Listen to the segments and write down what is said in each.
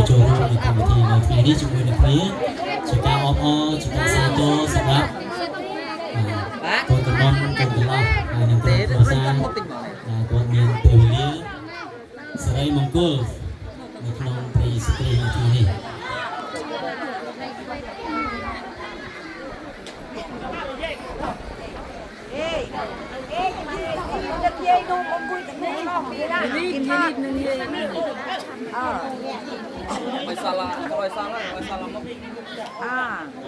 ចូលរួមនៅកម្មវិធីនៅថ្ងៃនេះជាមួយនឹងគ្នាជាការអបអរជាការសាទរសម្រាប់កូនកំណត់កូនកំឡោះហើយនឹងក្រុមគ្រួសារគាត់មានពេលវេលាសិរីមង្គលនៅក្នុងព្រៃស្ត្រីនៅថ្ងៃនេះ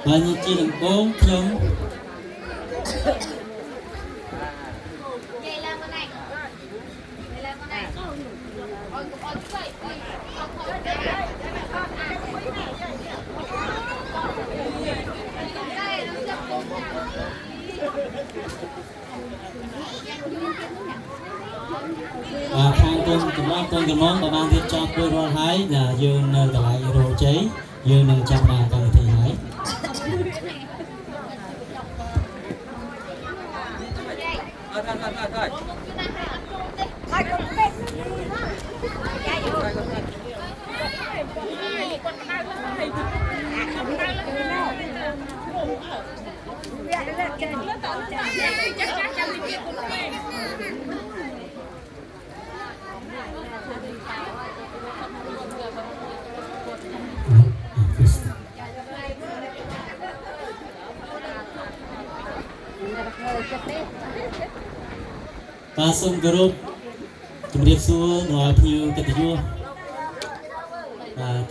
ហើយជាដំបូងខ្ញុំខាងកូនកំឡោះកូនកំមុំក៏បានរៀបចំរួចរាល់ហើយយើងនៅកន្លែងរោជ័យយើងនឹងចាប់បានកម្មវិធីហើយបាទសូមគោរពជំរាបសួរដល់ភ្ញៀវកិត្តិយស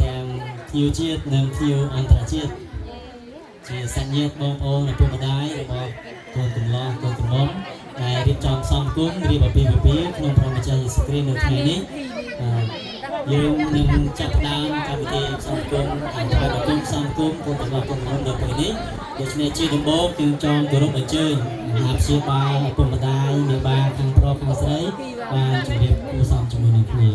ទាំងភ្ញៀវជាតិនិងភ្ញៀវអន្តរជាតិជាសញ្ញាតបងប្អូនឪពុកម្ដាយរបស់កូនកំឡោះកូនកំមុំដែលរៀបចំសំគុំរៀបអាពាហ៍ពិពាហ៍ក្នុងព្រះម្ចាស់យេស៊ូវគ្រីស្ទនៅថ្ងៃនេះយើងនឹងចាប់ផ្ដើមកម្មវិធីសំគុំហើយបង្គំសំគុំកូនកំឡោះកូនកំមុំនៅពេលនេះដូច្នេះជាដំបូងគឺចង់គោរពអញ្ជើញមហាព្យាបាលឪពុកម្ដាយមេបាខាងប្រុសខាងស្រីបានជម្រាបគូសំជាមួយនឹងគ្នា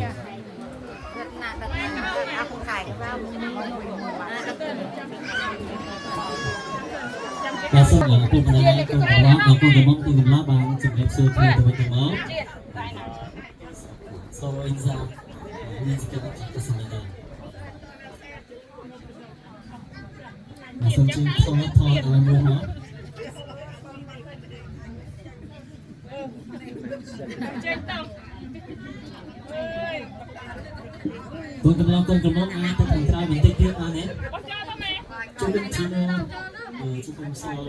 បាទសូមឪពុកម្ដាយកូនកំឡោះកូនកំមុំកូនកំឡោះបានជម្រាបសួរគ្នាទៅវិញទៅមកសូមអ៊ីនសានេះជាកិច្ចសន្យាសូមជម្រាបថតឲ្យមើលមកកូនកំឡោះកូនកំមុំអាចទៅខាងក្រៅបន្តិចទៀតបានទេជួយជិះជិះគុំសល់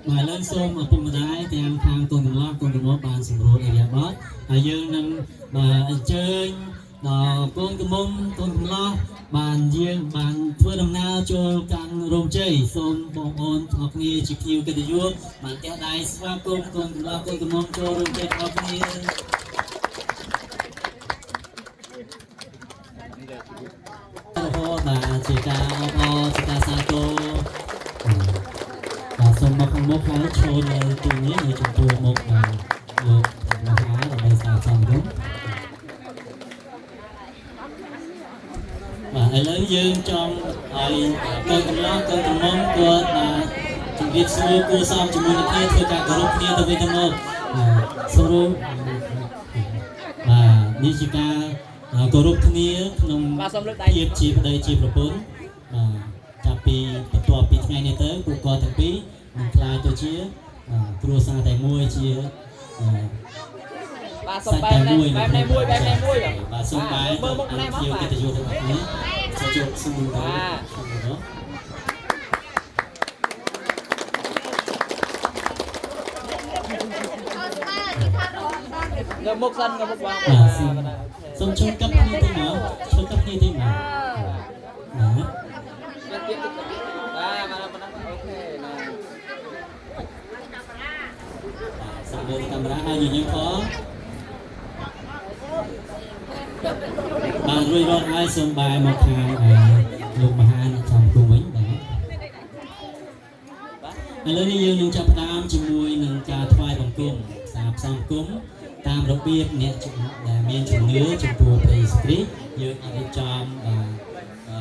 បាទឡើងសូមឪពុកម្ដាយទាំងខាងកូនកំឡោះកូនកំមុំបានសម្រួលអរិយាប័ត្រហើយយើងនឹងអញ្ជើញដល់កូនកំមុំកូនកំឡោះបានយើងបានធ្វើដំណើរចូលកាន់រោងជ័យសូមបងប្អូនទាំងគ្នាជាភ្ញៀវកិត្តិយសបានទះដៃស្វាគមន៍កូនកំឡោះកូនកំមុំចូលរោងជ័យទាំងគ្នារហូតបាទជាការអបអរជាការសាទរបាទសូមមកខាងមុខហើយឈរនៅទីនេះនៅចំពោះមុខបាទលោកមហាដើម្បីស្វាគមន៍ខ្ញុំបាទឥឡូវយើងចង់ឲ្យកូនកំឡោះកូនកំមុំគាត់បាទជម្រាបសួរគួរសមជាមួយនឹងគ្នាធ្វើការគោរពគ្នាទៅវិញទៅមកសូមរួមបាទនេះជាការគោរពគ្នាក្នុងភាពជាប្តីជាប្រពន្ធបាទចាប់ពីបន្ទាប់ពីថ្ងៃនេះទៅពួកគាត់ទាំងពីរនឹងក្លាយទៅជាគ្រួសារតែមួយជាបាទសុំបែបនេះមួយបាទសុំបែបមើលមុខណែមកបាទកិត្តិយសទាំងអស់គ្នាសូមជួបស៊ូទៅនៅមុខសិននៅមុខបងសូមជួយកាប់គ្នាទៅមកជួយកាប់គ្នាទៅមកបាទអូខេណាសូមមើលកាមេរ៉ាហើយញញឹមផងបានរួចរាល់ហើយសូមបែរមកខាងលោកមហាអ្នកចំគុំវិញបាទឥឡូវនេះយើងនឹងចាប់ផ្ដើមជាមួយនឹងការថ្វាយបង្គំសាផ្សំគុំតាមរបៀបអ្នកដែលមានជំនឿចំពោះព្រះយេស៊ូវគ្រីស្ទយើងអាចរៀបចំ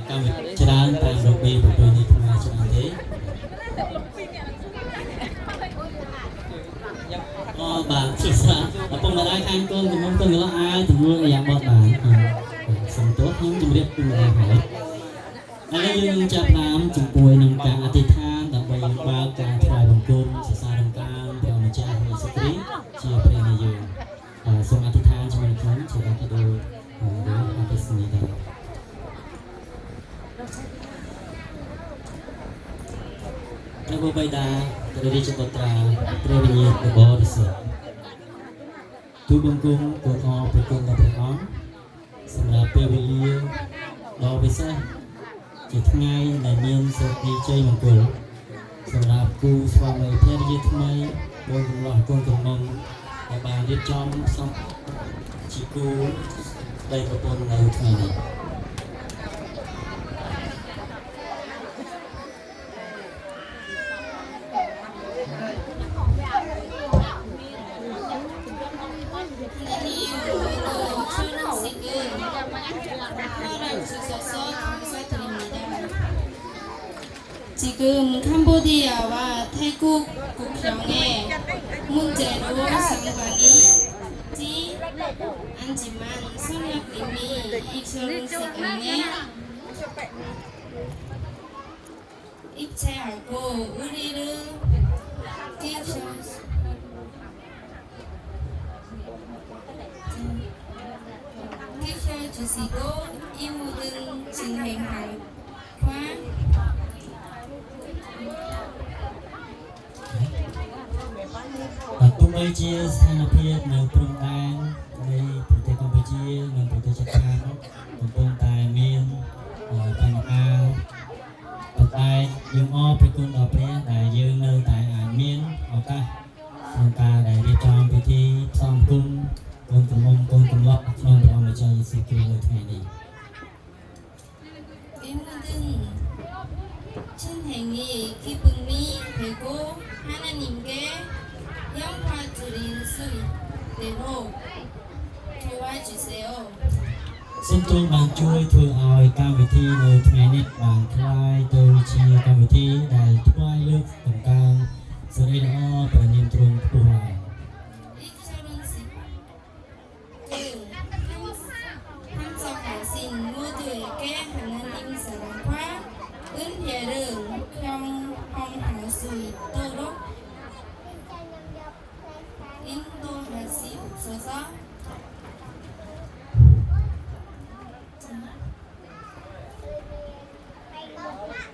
កម្មវិធីច្រើនតាមរបៀបប្រពៃណីខ្មែរច្រើនទេ បាទសិក្សាឪពុកម្ដាយខាងកូនកំពុងទៅលោះអាយទៅមើលយ៉ាងបត់បានសំទោសខ្ញុំជម្រាបពីម្ដាយហើយឥឡូវយើងចាប់ផ្ដើមចំពោះនឹងការអធិដ្ឋានដើម្បីបើកការថ្វាយបង្គំសរសើរដំណើរព្រះម្ចាស់នៃសេចក្ដីជាព្រះនៃយើងសូមអធិដ្ឋានជាមួយខ្ញុំជាដល់ទៅដូចអធិស្នីដែរព្រះបិតាព្រះរាជបុត្រាព្រះវិញ្ញាណបរិសុទ្ធទូបង្គំគោរពព្រះគុណដល់ព្រះអង្គសម្រាប់ពេលវេលាដ៏ពិសេសជាថ្ងៃដែលមានសុភីជ័យមង្គលសម្រាប់គូស្វាមីភរិយាថ្មីដោយកំឡោះកូនក្រមុំដែលបានរៀបចំសពជាគូដៃប្រពន្ធនៅថ្ងៃនេះ지금 캄보디아와 태국 국경의 문제로 상관이 있지 않지만 성역님이 이 결혼식에 입체하고 우리를 끼워주시고 이 모든 진행과ទោះបីជាស្ថានភាពនៅព្រំដែននៃប្រទេសកម្ពុជានិងប្រទេសជិតខាងកំពុងតែមានបញ្ហាប៉ុន្តែយើងអរព្រគុណដល់ព្រះដែលយើងនៅតែអាចមានឱកាសក្នុងការដែលរៀបចំពិធីផ្សំគុំកូនក្រមុំកូនកំឡុកក្នុងព្រះអង្គម្ចាស់យេស៊ូវគ្រីស្ទនៅថ្ងៃនេះ천행이 기쁨이 되고 하나님께 영화 드릴 수 있도록 도와주세요. សូមទូលបានជួយធ្វើឲ្យកម្មវិធីនៅថ្ងៃនេះបានคล้ายទៅជាកម្មវិធីដែលថ្វាយលើកតម្កើងសិរីល្អព្រះនាមទ្រង់ខ្ពស់ឡើង 참석하신 모두에게 하나님 사랑과 은혜를 경험할 수 있도록 인도하시옵소서.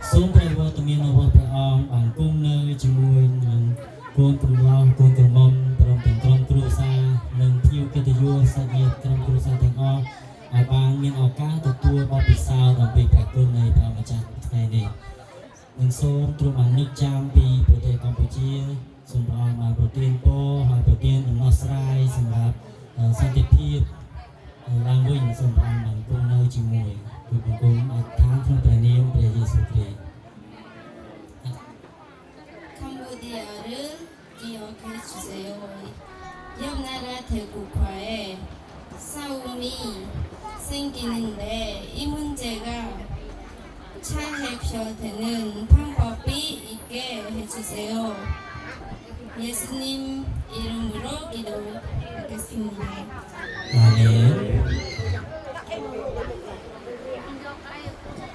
សូមព្រះវត្តមានរបស់ព្រះអង្គបានគង់នៅជាមួយនឹងកូនកំឡោះកូនក្រមុំព្រមទាំងក្រុមគ្រួសារនិងភ្ញៀវកិត្តិយសសាច់ញាតិក្រុមគ្រួសារទាំងអស់ឲ្យបានមានឱកាសទទួលបទពិសោធន៍អំពីព្រះគុណនៃព្រះម្ចាស់ថ្ងៃនេះនិងសូមទ្រង់បាននឹកចាំពីប្រទេសកម្ពុជាសូមព្រះអង្គបានប្រទានពរហើយប្រទានដំណោះស្រាយសម្រាប់សន្តិភាពឡើងវិញសូមព្រះអង្គបានគង់នៅជាមួយទូបង្គំអធិដ្ឋានក្នុងព្រះនាមព្រះយេស៊ូវគ្រីស្ទ 캄보디아를 기억해 주세요. 옆나라 대국화에 싸움이 생기는데 이 문제가 차해표되는 방법이 있게 해주세요. 예수님 이름으로 기도하겠습니다. 아멘.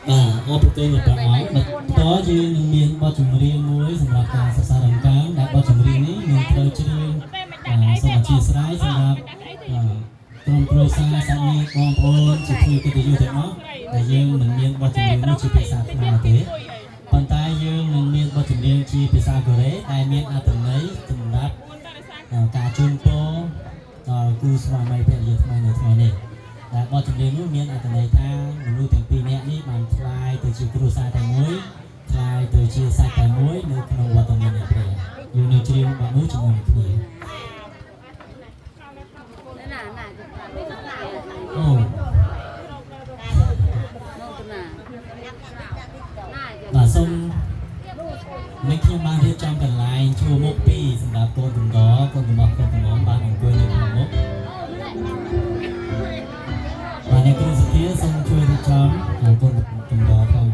អរគុណព្រះអង្គបន្តយើងនឹងមានបទចម្រៀងមួយសម្រាប់ការសិក្សាដំណើរដែលបទចម្រៀងនេះនឹងត្រូវច្រៀងសូមអធិស្ឋានសម្រាប់ក្រុមគ្រួសារសាច់ញាតិបងប្អូនជាភ្ញៀវកិត្តិយសទាំងអស់ដែលយើងមិនមានបទចម្រៀងនេះជាភាសាខ្មែរទេប៉ុន្តែយើងនឹងមានបទចម្រៀងជាភាសាកូរ៉េដែលមានអត្ថន័យសម្រាប់ការជូនពរដល់គូស្វាមីភរិយាថ្មីនៅថ្ងៃនេះ ដែលបទចម្រៀងនោះមានអត្ថន័យថាមនុស្សទាំងពីរនាក់នេះបានคล้ายទៅជាគ្រួសារតែមួយคล้ายទៅជាសាច់តែមួយនៅក្នុងវត្តមាននៃព្រះយើងនឹងច្រៀងបទនោះជាមួយគ្នាអូបាទសូមមិនខ្ញុំបានរៀបចំកន្លែងជួរមុខពីរសម្រាប់កូនកំដរកូនកំឡោះកូនកំឡោះបានអង្គុយនៅក្នុងមុខ បាទអ្នកគ្រូសុធាសូមជួយរៀបចំកូនកំដរផង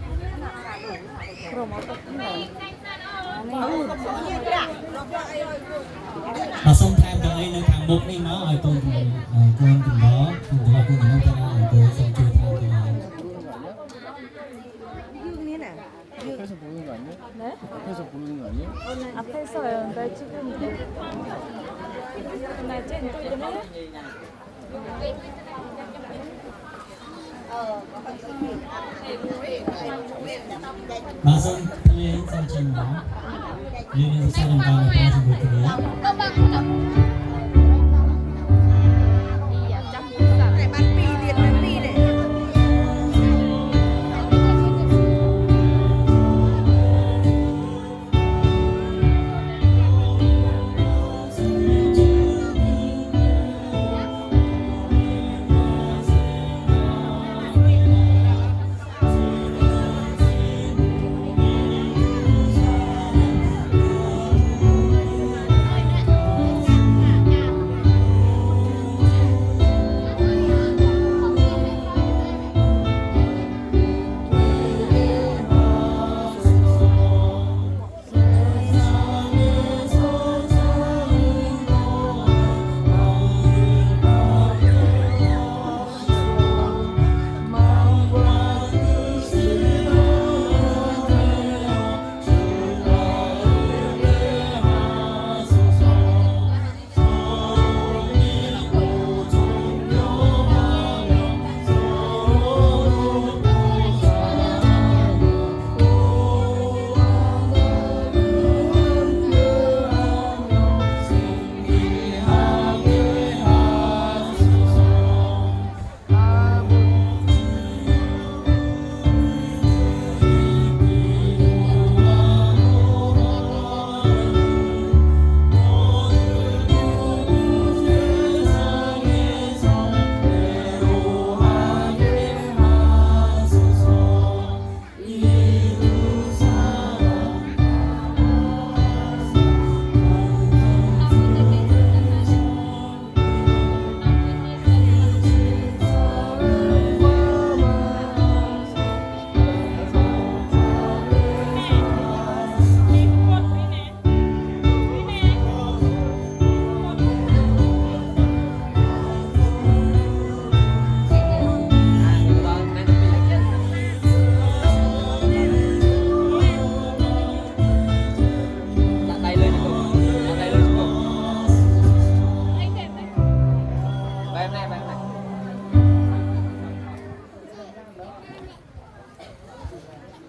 캄보디아를 mà xong tham cho ấy nơi thằng mục đi nó rồi con cùng đó cùng đó cùng nó cho nó tới xong chơi tham cho nó 앞에서 보는 거 아니야? 네? 앞에서 보는 거 아니야? 앞에서요. 나 지금 나 쟤는 또 이러네. mà xong lên xong chim đó lên sao làm con là con xong rồi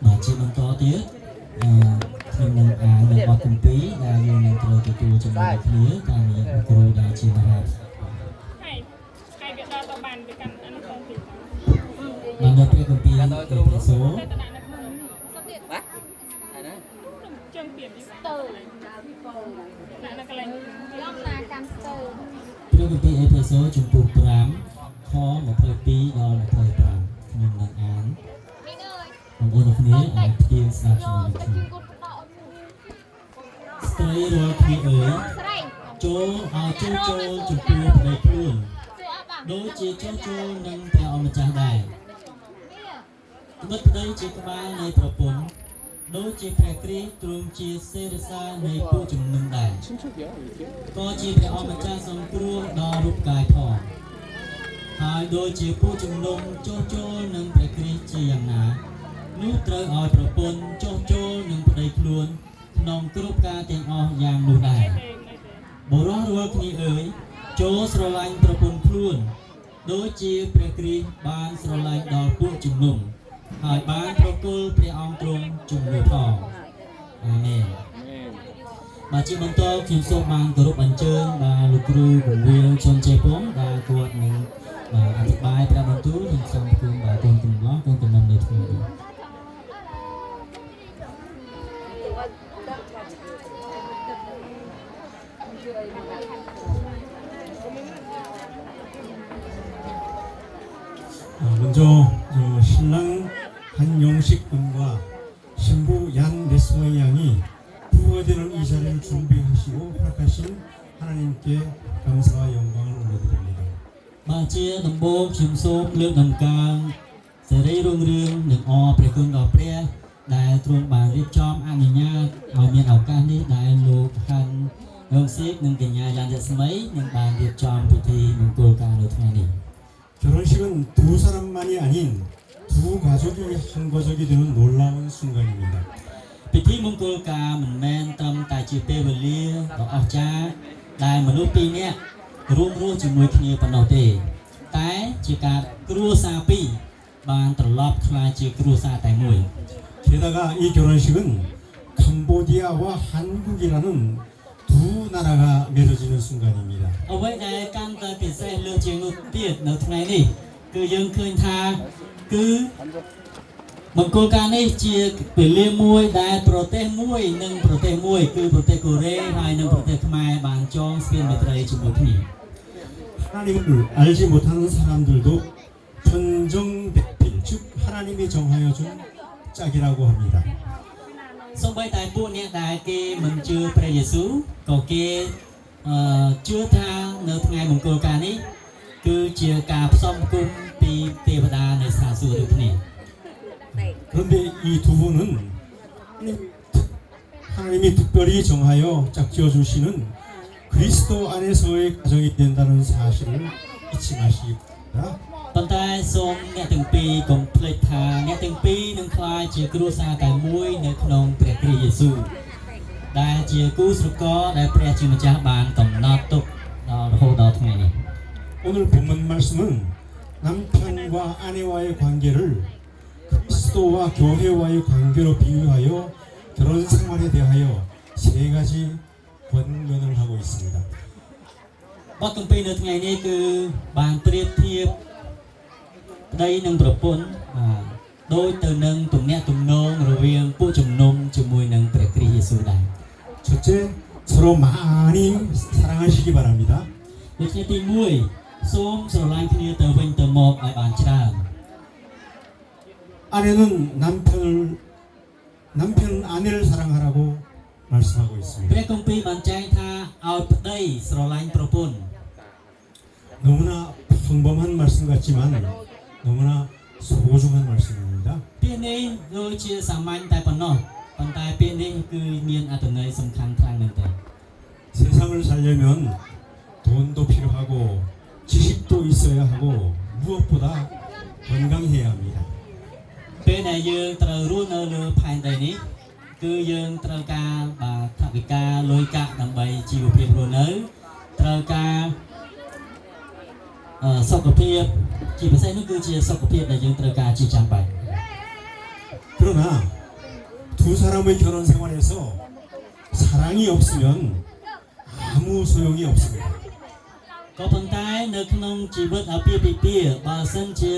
mà chỉ bằng to tiếc thêm một được qua cùng tí là nhiều người từ từ trong một phía càng nhiều người đã chỉ mà học mà một cái công ty từ số cái công ty ở số trung tục rám khó một thời pi do một thời rám nhưng là án một ôn học nghĩa ở tiên sao cho mình được stay rồi khi ở chỗ chỗ trung tục này luôn đối chỉ chỗ nâng theo một trang đài mất đây chỉ có ba ngày tập huấn đối chỉ phải kỹ trung chỉ sẽ ra ngày phụ chủng nâng đài có chỉ phải ở một trang song cua đo rụp cài thỏ hai đôi chỉ phụ chủng nông chỗ nâng phải kỹ chỉอย่างหนานู้เตยออยประปนโจโจหนึ่งประเดี๋ยวล้วนนองกรุบกาเตียงออยอย่างดูได้บร้อนรัวขี้เอ๋ยโจสโลไลน์ประปนคล้วนโดยจีเปรกรีบานสโลไลน์ดอกผู้จุ่มนุ่มหายบานประกุลเปรียองตรงจุ่มดูทองอาเมนมาจีบันโตคิมโซบางกรุบอันเชิญมาลูกครูของเวียชนเจป้งดากวดหนึ่งอธิบายประบรรทุถึงสองคืนแบบคนกลุ่มล้อคนกลุ่มนำในทุน먼저 신랑 한용식 군과 신부 양레스모이 양이 부부가 되는 이 자리를 준비하시고 허락하신 하나님께 감사와 영광을 올려드립니다. มาเชียร์น้ำโบกชิมโซมเลือกน้ำกลางเสรีรุ่งเรืองหนึ่งอเปรียคุณดอกเปรีย ដែលទ្រង់បានរៀបចំអនុញ្ញាតឲ្យមានឱកាសនេះដែលលោកហាន់យងស៊ីកនិងកញ្ញាយ៉ាងរស្មីនឹងបានរៀបចំពិធីមង្គលការនៅថ្ងៃនេះ 결혼식은 두 사람만이 아닌 두 가족이 한 가족이 되는 놀라운 순간입니다. ពិធីមង្គលការមិនមែនត្រឹមតែជាពេលវេលាដ៏អស្ចារ្យដែលមនុស្សពីរនាក់រួមរស់ជាមួយគ្នាប៉ុណ្ណោះទេតែជាការគ្រួសារពីរបានត្រឡប់ក្លាយជាគ្រួសារតែមួយ 게다가 이 결혼식은 캄보디아와 한국이라는 두 나라가 맺어지는 순간입니다. អ្វីដែលកាន់តែពិសេសលើសជាងនោះទៀតនៅថ្ងៃនេះគឺយើងឃើញថាគឺមង្គលការនេះជាពេលលាមួយដែលប្រទេសមួយនិងប្រទេសមួយគឺប្រទេសកូរ៉េហើយនិងប្រទេសខ្មែរបានចងស្ពានមេត្រីជាមួយគ្នា 하나님을 알지 못하는 사람들도 편정대필 즉 하나님이 정하여 준 짝이라고 합니다. សូម្បីតែពួកអ្នកដែលគេមិនជឿព្រះយេស៊ូវក៏គេជឿថានៅថ្ងៃមង្គលការនេះគឺជាការផ្សំផ្គុំពីទេវតានៃស្ថានសួគ៌ដូចគ្នា 그런데 이 두 분은 하나님이 특별히 정하여 짝지어 주시는 그리스도 안에서의 가정이 된다는 사실을 잊지 마시기 바랍니다. ប៉ុន្តែសូមអ្នកទាំងពីរកុំភ្លេចថាអ្នកទាំងពីរនឹងក្លាយជាគ្រួសារតែមួយនៅក្នុងព្រះគ្រីស្ទយេស៊ូវដែលជាគូស្រករដែលព្រះជាម្ចាស់បានកំណត់ទុកដល់រហូតដល់ថ្ងៃនេះ 오늘 본문 말씀은 남편과 아내와의 관계를 그리스도와 교회와의 관계로 비유하여 결혼 생활에 대하여 세 가지 권면을 하고 있습니다. បទគម្ពីរនៅថ្ងៃនេះគឺបានប្រៀបធៀបប្តីនិងប្រពន្ធដោយទៅនឹងទំនាក់ទំនងរវាងពួកជំនុំជាមួយនឹងព្រះគ្រីស្ទយេស៊ូវដែរ 첫째, 서로 많이 사랑하시기 바랍니다. ដូច្នេះទី1សូមស្រឡាញ់គ្នាទៅវិញទៅមកឲ្យបានច្រើន 아내는 남편은 아내를 사랑하라고 말씀하고 ព្រះ 있습니다. គម្ពីរបានចែងថាឲ្យប្តីស្រឡាញ់ប្រពន្ធ 너무나 평범한 말씀 같지만 너무나 소중한 말씀입니다. ពាក្យនេះដូចជាសាមញ្ញតែប៉ុណ្ណោះប៉ុន្តែពាក្យនេះគឺមានអត្ថន័យសំខាន់ខ្លាំងមែនទែន 세상을 살려면 돈도 필요하고 지식도 있어야 하고 무엇보다 건강해야 합니다. ពេលដែលយើងត្រូវរស់នៅលើផែនដីនេះគឺយើងត្រូវការថវិកាលុយកាក់ដើម្បីជីវភាពរស់នៅត្រូវការសុខភាពជាពិសេសនោះគឺជាសុខភាពដែលយើងត្រូវការជាចាំបាច់ 그러나 두 사람의 결혼 생활에서 사랑이 없으면 아무 소용이 없습니다. ក៏ប៉ុន្តែនៅក្នុងជីវិតអាពាហ៍ពិពាហ៍បើសិនជា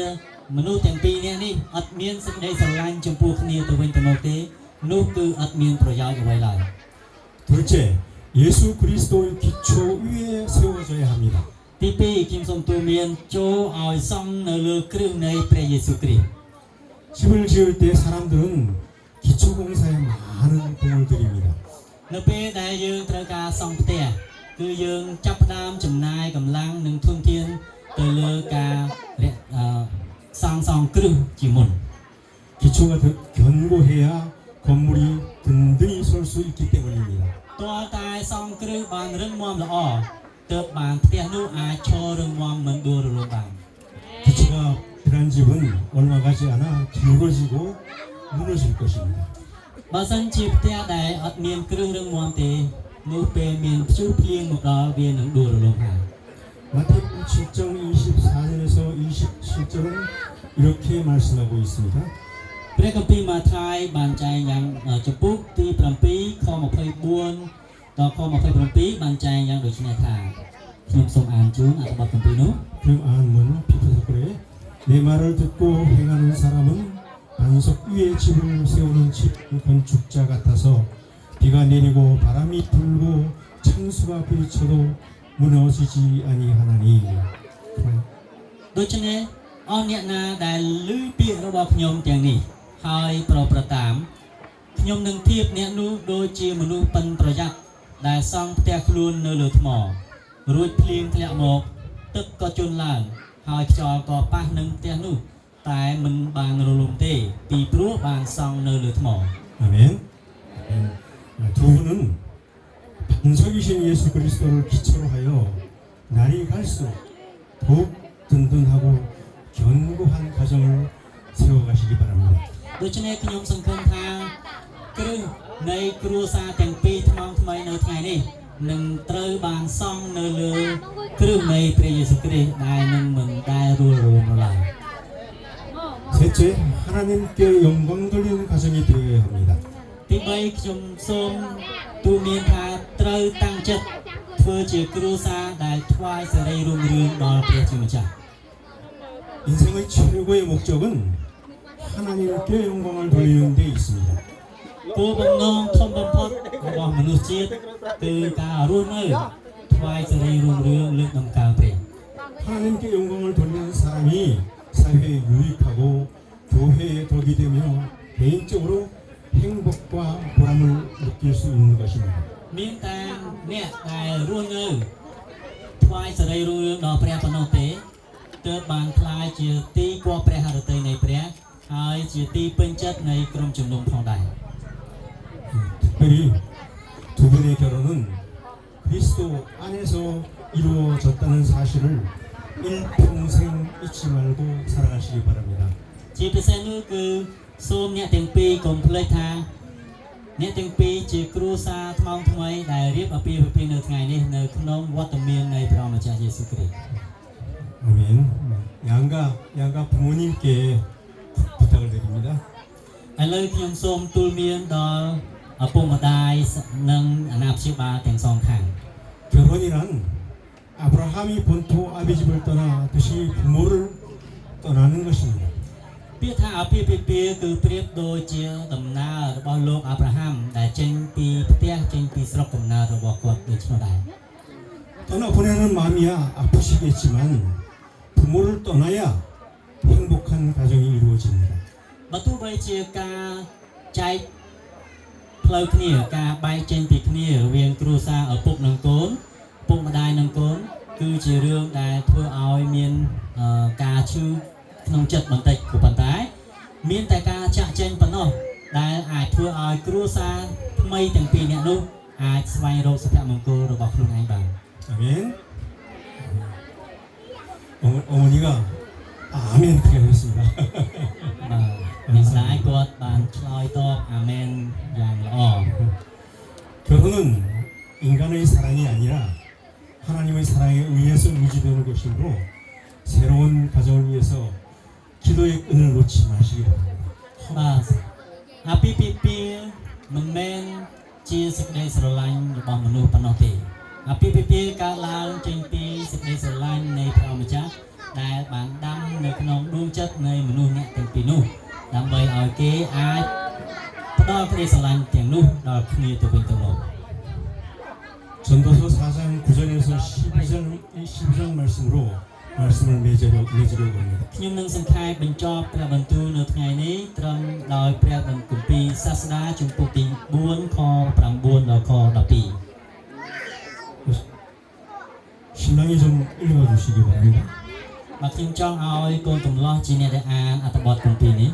មនុស្សទាំងពីរនាក់នេះអត់មានសេចក្តីស្រឡាញ់ចំពោះគ្នាទៅវិញទៅមកទេនោះគឺអត់មានប្រយោជន៍អ្វីឡើយ 둘째, 예수 그리스도의 기초 위에 세워져야 합니다. ទី2ខ្ញុំសូមទូន្មានចូលឲ្យសំនៅលើគ្រឹះនៃព្រះយេស៊ូវគ្រីស្ទ 집을 지을 때 사람들은 기초 공사에 많은 돈을 들입니다. នៅពេលដែលយើងត្រូវការសង់ផ្ទះគឺយើងចាប់ផ្ដើមចំណាយកម្លាំងនិងធនធានទៅលើការសង់គ្រឹះជាមុន 기초가 견고해야 건물이 든든히 설 수 있기 때문입니다. តើតែសង់គ្រឹះបានរឹងមាំល្អទើបបានផ្ទះនោះអាចឈររឹងមាំមិនដួលរលំបាន 기초가 필요한 집은 얼마 가지 않아 기울어지고 무너질 것입니다. បើសិនជាផ្ទះដែលអត់មានគ្រឹះរឹងមាំទេនោះពេលមានព្យុះភ្លៀងមកដល់វានឹងដួលរលំហើយ 마태복음 7장 24절에서 27절은 이렇게 말씀하고 있습니다. ព្រះគម្ពីរម៉ាថាយបានចែងយ៉ាងចំពុកទី7ខ24ដល់ខ27បានចែងយ៉ាងដូចនេះថាខ្ញុំសូមអានជូនអត្ថបទគម្ពីរនោះ 그럼 아한문 피터서 그래 내 말을 듣고 행하는 사람은 반석 위에 집을 세우는 집 건축자 같아서 비가 내리고 바람이 불고 창수가 부딪혀도 무너지지 아니하나니 ដូច្នេះអស់អ្នកណាដែលឮពាក្យរបស់ខ្ញុំទាំងនេះហើយប្រព្រឹត្តតាមខ្ញុំនឹងធៀបអ្នកនោះដូចជាមនុស្សប៉ិនប្រយ័ត្នដែលសង់ផ្ទះខ្លួននៅលើថ្មរួចភ្លៀងធ្លាក់មកទឹកក៏ជន់ឡើងហើយខ្យល់ក៏ប៉ះនឹងផ្ទះនោះហ តែមិនបានរលំទេពីព្រោះបានសង់នៅលើថ្ម 아멘. 두 분은 반석이신 예수 그리스도를 기초로 하여 날이 갈수록 더욱 든든하고 견고한 가정을 세워가시기 바랍니다. ដូច្នេះខ្ញុំសង្ឃឹមថាគ្រឹះនៃគ្រួសារទាំងពីរថ្មថ្មីនៅថ្ងៃនេះនឹងត្រូវបានសង់នៅលើគ្រឹះនៃព្រះយេស៊ូវគ្រីស្ទដែលនឹងមិនដែលរួលរលំឡើយ 셋째, 하나님께 영광 돌리는 가정이 되어야 합니다. ទី3ខ្ញុំសូមទូន្មានថាត្រូវតាំងចិត្តធ្វើជាគ្រួសារដែលថ្វាយសេរីរុងរឿងដល់ព្រះជាម្ចាស់ 인생의 최고의 목적은 하나님께 영광을 돌리는 데 있습니다. គោលបំណងធំបំផុតរបស់មនុស្សជាតិគឺការរស់នៅថ្វាយសេរីរុងរឿងលើកដំកើងព្រះ 하나님께 영광을 돌리는 사람이 사회에 유익하고 교회에 덕이 되며 개인적으로 행복과 보람을 느낄 수 있는 것입니다. មានតែអ្នកដែលរស់នៅថ្វាយសេរីរុងរឿងដល់ព្រះប៉ុណ្ណោះទេទើបបានខ្លាយជាទីគួរព្រះハរតីនៃព្រះហើយជាទីពេញចិត្តនៃក្រុមជំនុំផងដែរ 특별히 두 분의 결혼은 그리스도 안에서 이루어졌다는 사실을 일평생 잊지 말고 살아가시기 바랍니다. ជាពិសេសនោះគឺសូមអ្នកទាំងពីរកុំភ្លេចថាអ្នកទាំងពីរជាគ្រួសារថ្មថ្មីដែលរៀបអាពាហ៍ពិពាហ៍នៅថ្ងៃនេះនៅក្នុងវត្តមាននៃព្រះម្ចាស់យេស៊ូវគ្រីស្ទ 아멘. 양가 부모님께 부탁을 드립니다. ឥឡូវខ្ញុំសូមទូលមានដល់ឪពុកម្ដាយនិងអាណាព្យាបាលទាំងសងខាង 결혼이란 아브라함이 본토 아비 집을 떠나듯이 부모를 떠나는 것입니다. ពាក្យថាអាពាហ៍ពិពាហ៍គឺប្រៀបដូចជាដំណើររបស់លោកអាប់រ៉ាហាំដែលចេញពីផ្ទះចេញពីស្រុកកំណើតរបស់គាត់ដូច្នោះដែរ 떠나보내는 마음이야 아프시겠지만 부모를 떠나야 행복한 가정이 이루어집니다. បើទោះបីជាការចែកផ្លូវគ្នាការបែកចេញពីគ្នារវាងគ្រួសារឪពុកនិងកូនពុកម្ដាយនិងកូនគឺជារឿងដែលធ្វើឲ្យមានការឈឺក្នុងចិត្តបន្តិចក៏ប៉ុន្តែមានតែការចាក់ចេញប៉ុណ្ណោះដែលអាចធ្វើឲ្យគ្រួសារថ្មីទាំងពីរនាក់នោះអាចស្វែងរកសុភមង្គលរបស់ខ្លួនឯងបាន 아멘. 어머니가 아멘 그렇게 하셨습니다. បាទអ្នកស្ដាយគាត់បានឆ្លើយតបអាមែនយ៉ាងល្អ 결혼은 인간의 사랑이 아니라 하나님의 사랑에 의해서 유지되는 것이므로 새로운 가정을 위해서 기도의 끈을 놓지 마시기 바랍니다. បាទអាពាហ៍ពិពាហ៍មិនមែនជាសេចក្តីស្រឡាញ់របស់មនុស្សប៉ុណ្ណោះទេអាពាហ៍ពិពាហ៍កើតឡើងចេញពីសេចក្តីស្រឡាញ់នៃព្រះម្ចាស់ដែលបានដាំនៅក្នុងដួងចិត្តនៃមនុស្សអ្នកទាំងពីរនោះដើម្បីឲ្យគេអាចផ្ដល់ក្តីស្រឡាញ់ទាំងនោះដល់គ្នាទៅវិញទៅមក 전도서 4장 9절에서 12장 말씀을 맺으려고 합니다. ខ្ញុំនឹងសង្ខេបបញ្ចប់ព្រះបន្ទូលនៅថ្ងៃនេះត្រឹមដោយព្រះបន្ទូលពីសាស្តាជំពូកទី4ខ9ដល់ខ12 신랑이 좀 읽어주시기 바랍니다. បាទខ្ញុំចង់ឲ្យកូនកំឡោះជាអ្នកដែលអានអត្ថបទគម្ពីរនេះ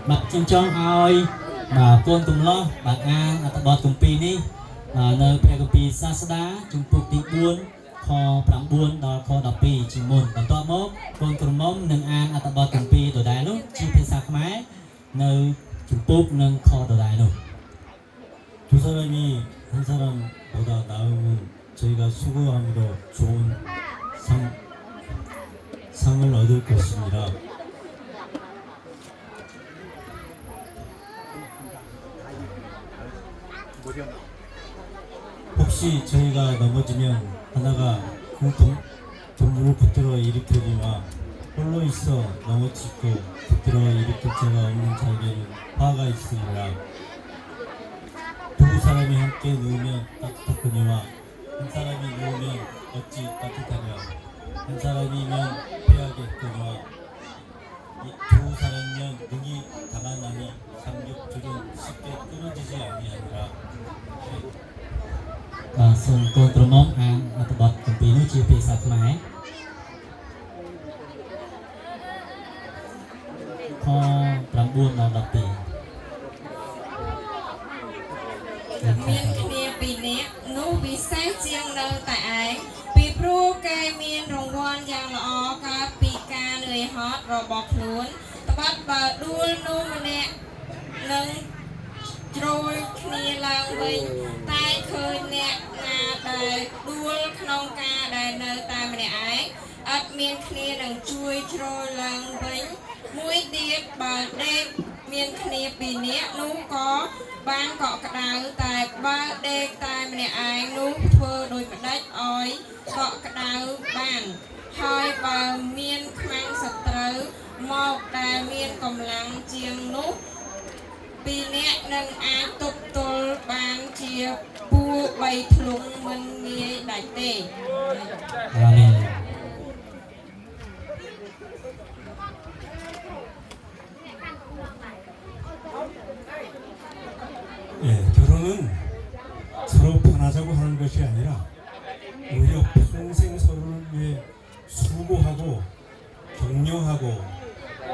បាទខ្ញុំចង់ឲ្យកូនកំឡោះបាទអានអត្ថបទគម្ពីរនេះនៅព្រះគម្ពីរសាស្តាជំពូកទី4ខ9ដល់ខ12ជាមុនបន្ទាប់មកកូនក្រមុំនឹងអានអត្ថបទគម្ពីរដដែលនោះជាភាសាខ្មែរនៅជំពូកនិងខដដែលនោះ 두 사람이 한 사람보다 나으면 저희가 수고함으로 좋은 상을 얻을 것입니다. 혹시 저희가 넘어지면 하나가 동물을 붙들어 일으키리와 홀로 있어 넘어지고 붙들어 일으킬 자가 없는 자에게는 화가 있으리라. 두 사람이 함께 누우면 따뜻하거니와 한 사람이 누우면 어찌 따뜻하냐. 한 사람이면 패하겠거니와 두 사람이면 능히 당하나니 삼겹줄은 쉽게 끊어지지 아니하니라. សូមកូនត្រមុំអានអត្ថបទគម្ពីរនោះជាភាសាខ្មែរខ9ដល់12 មានគ្នាពីរនាក់នោះពិសេសជាងនៅតែឯងពីព្រោះគេមានរង្វាន់យ៉ាងល្អកើតពីការនឿយហត់របស់ខ្លួនត្បិតបើដួលនោះម្នាក់នឹងជ្រោយគ្នាឡើងវិញតែឃើញអ្នកណាដែលដួលក្នុងការដែលនៅតែម្នាក់ឯងអត់មានគ្នានឹងជួយជ្រោយឡើងវិញមួយទៀតបើដេកមានគ្នាពីរនាក់នោះក៏បានកក់ក្ដៅតែបើដេកតែម្នាក់ឯងនោះធ្វើដូចម្ដេចឲ្យកក់ក្ដៅបានហើយបើមានខ្មាំងសត្រូវមកដែលមានកម្លាំងជាងនោះពីរនាក់នឹងអាចទប់ទល់បានជាពួរបីធ្លុងមិនងាយដាច់ទេ អាមែន 예, 결혼은 서로 편하자고 하는 것이 아니라 오히려 평생 서로를 위해 수고하고 격려하고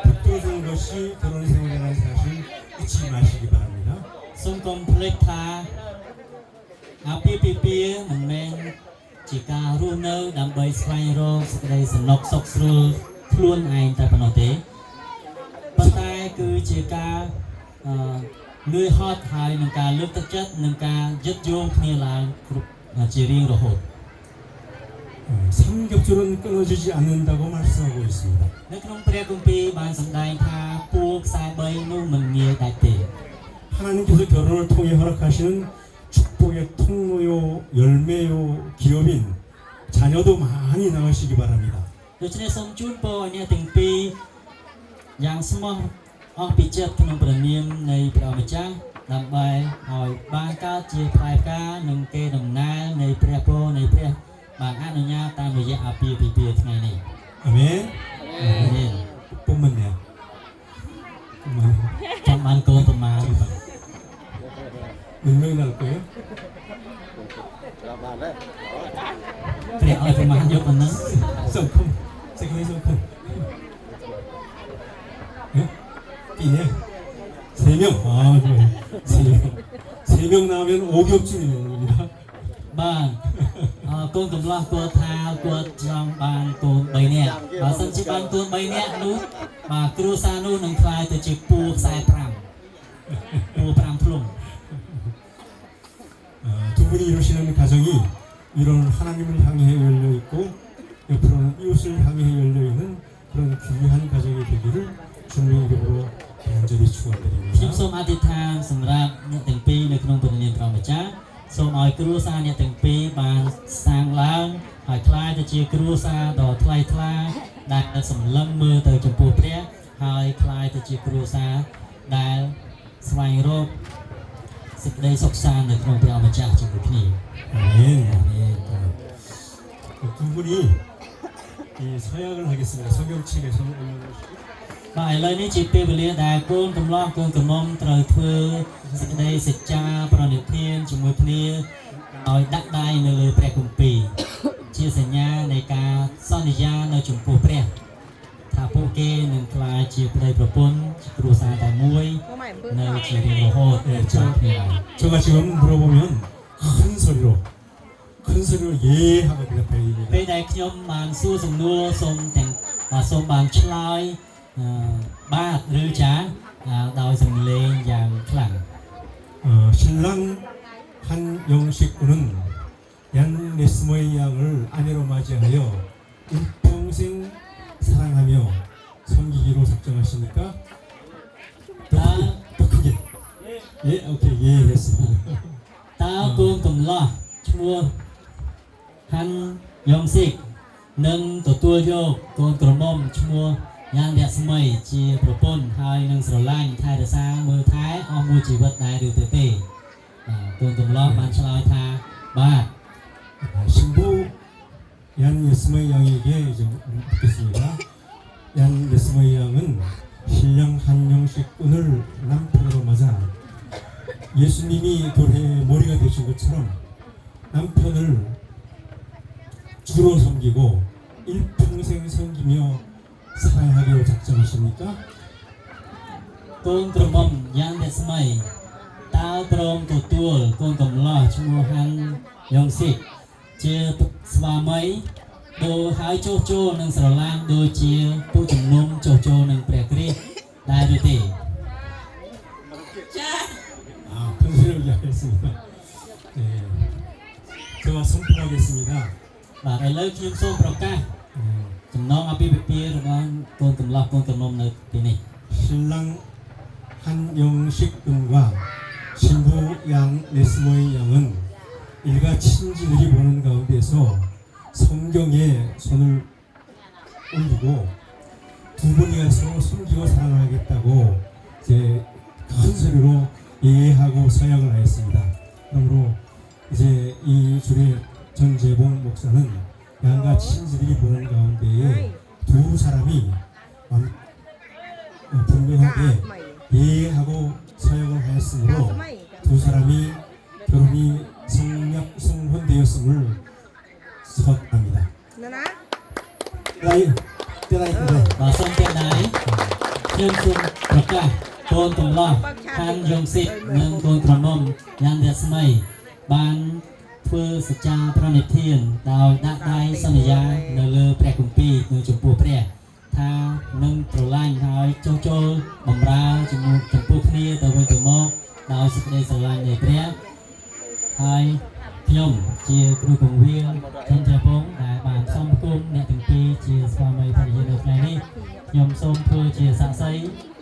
붙들어주는 것이 결혼 생활이라는 사실 잊지 마시기 바랍니다. សូមកុំភ្លេចថាអាពាហ៍ពិពាហ៍មិនមែនជាការរស់នៅដើម្បីស្វែងរកសេចក្តីសំណុកសុខស្រួលខ្លួនឯងតែប៉ុណ្ណោះទេប៉ុន្តែគឺជាការលឿយហត់ហើយនឹងការលើកទឹកចិត្តនឹងការយឹតយោងគ្នាឡើងគ្រប់ជារៀងរហូត 삼겹줄은 끊어지지 않는다고 말씀하고 있습니다. នៅក្នុងព្រះគម្ពីរបានសម្ដែងថាពួរខ្សែ3នោះមិនងាយដាច់ទេ 하나님께서 결혼을 통해 허락하시는 축복의 통로요, 열매요, 기업인 자녀도 많이 낳으시기 바랍니다. ដូច្នេះសូមជូនពរឲ្យអ្នកទាំងពីរយ៉ាងស្មោះអស់ពីចិត្តក្នុងព្រះនាមនៃព្រះម្ចាស់ដើម្បីឲ្យបានកើតជាផ្លែផ្កានិងកេរដំណែលនៃព្រះពរនៃព្រះបានអនុញ្ញាតតាមរយៈអាពាហ៍ពិពាហ៍ថ្ងៃនេះ 아멘. 아멘. 뽐만요. ចាំបានកូនប្រមាណ 몇 명이 나올 거예요? ព្រះឲ្យប្រមាណយកប៉ុណ្ណឹង 썸컴. 세컨이 썸컴. 예? 끼네. 3명. 아, 그래. 3명. 3명 나오면 5겹쯤이 되는 겁니다. បាទកូនកំឡោះគាត់ថាគាត់ចង់បានកូន3នាក់បើសិនជាបានកូន3នាក់នោះបាទគ្រួសារនោះនឹងខ្លាយទៅជាពួរខ្សែ5ពួរ5ធ្លុង 두 분이 이루시는 가정이 이런 하나님을 향해 열려 있고 옆으로는 이웃을 향해 열려 있는 그런 귀한 가정이 되기를 주님의 이름으로 간절히 ខ្ញុំ 축원드립니다. សូមអធិដ្ឋានសម្រាប់អ្នកទាំងពីរនៅក្នុងព្រះនាមព្រះម្ចាស់សូមឲ្យគ្រួសារអ្នកទាំងពីរបានសាងឡើងហើយខ្លាយទៅជាគ្រួសារដ៏ថ្លៃថ្លាដែលសម្លឹងមើលទៅចំពោះព្រះហើយខ្លាយទៅជាគ្រួសារដែលស្វែងរកសេចក្តីសុខសាន្តនៅក្នុងព្រះអម្ចាស់ជាមួយគ្នា 아멘. អាមែន 두 분이 이 서약을 하겠습니다. 성경책에서 올려주시고 បាទឥឡូវនេះជាពេលវេលាដែលកូនកំឡោះកូនកំមុំត្រូវធ្វើសេចក្តីសច្ចាប្រណិធានជាមួយគ្នាឲ្យដាក់ដៃនៅលើព្រះគម្ពីរជាសញ្ញានៃការសន្យានៅចំពោះព្រះថាពួកគេនឹងក្លាយជាប្តីប្រពន្ធជាគ្រួសារតែមួយនៅជារៀងរហូតចាំគ្នា 제가 지금 물어보면 큰 소리로 예 하고 대답해야 됩니다. ពេលដែលខ្ញុំបានសួរសំណួរសូមទាំងសូមបានឆ្លើយបាទឬចាដោយសំឡេងយ៉ាងខ្លាំង 신랑 한영식 군은 얀 레스모의 양을 아내로 맞이하여 일평생 사랑하며 섬기기로 작정하시니까 더 크게 예 오케이 예 됐습니다. តើកូនកំឡោះឈ្មោះហាន់យ៉ងស៊ីកនឹងទទួលយកកូនក្រមុំឈ្មោះយ៉ាងរស្មីជាប្រពន្ធហើយនឹងស្រឡាញ់ថែរក្សាមើលថែអស់មួយជីវិតដែរឬទៅទេកូនកំឡោះបានឆ្លើយថាបាទ 신부 얀 예스머이 양에게 이제 묻겠습니다. 얀 예스머이 양은 신랑 한영식 군을 남편으로 맞아 예수님이 교회의 머리가 되신 것처럼 남편을 주로 섬기고 일평생 섬기며 사랑하기로 작정하십니까? កូនក្រមុំយ៉ាងរស្មីតើព្រមទទួលកូនកំឡោះឈ្មោះហាន់យ៉ងស៊ីកជាស្វាមីដោយហើយចុះចូលនឹងស្រឡាញ់ដូចជាผู้ជំនុំចុះចូលនឹងព្រះគ្រីស្ទដែរឬទេ ចា 평생을 위하였습니다. 네, 제가 선포하겠습니다. បាទឥឡូវខ្ញុំសូមប្រកាស 네, ចំណងអាពាហ៍ពិពាហ៍របស់កូនកំឡោះកូនក្រមុំនៅទីនេះ 신랑 한영식 군과 신부 양 네스모이 양은 일가 친지들이 보는 가운데서 성경에 손을 올리고 두 분이가 서로 섬기고 사랑하겠다고 이제 큰 소리로 예하고 서약을 하였습니다. 그러므로 이제 이 줄의 전재봉 목사는 양가 친지들이 보는 가운데에 두 사람이 분명하게 예하고 서약을 하였으므로 두 사람이 결혼이 성혼되었음을 서합니다. 라이, 라이, បាទសូមទៀតដែរខ្ញុំសូមប្រកាសកូនកំឡោះហាន់យ៉ងស៊ីកនិងកូនក្រមុំយ៉ាងរស្មីបានធ្វើសច្ចាប្រណិធានដោយដាក់ដៃសន្យានៅលើព្រះគម្ពីរនៅចំពោះព្រះថានឹងស្រឡាញ់ហើយចុះចូលបម្រើជាមួយចំពោះគ្នាទៅវិញទៅមកដោយសេចក្តីស្រឡាញ់នៃព្រះហើយខ្ញុំជាគ្រូពង្រៀនចិនចាពងដែលបានផ្សំគុំអ្នកទាំងពីរជាស្វាមីភរិយានៅថ្ងៃនេះខ្ញុំសូមធ្វើជាសាក្សី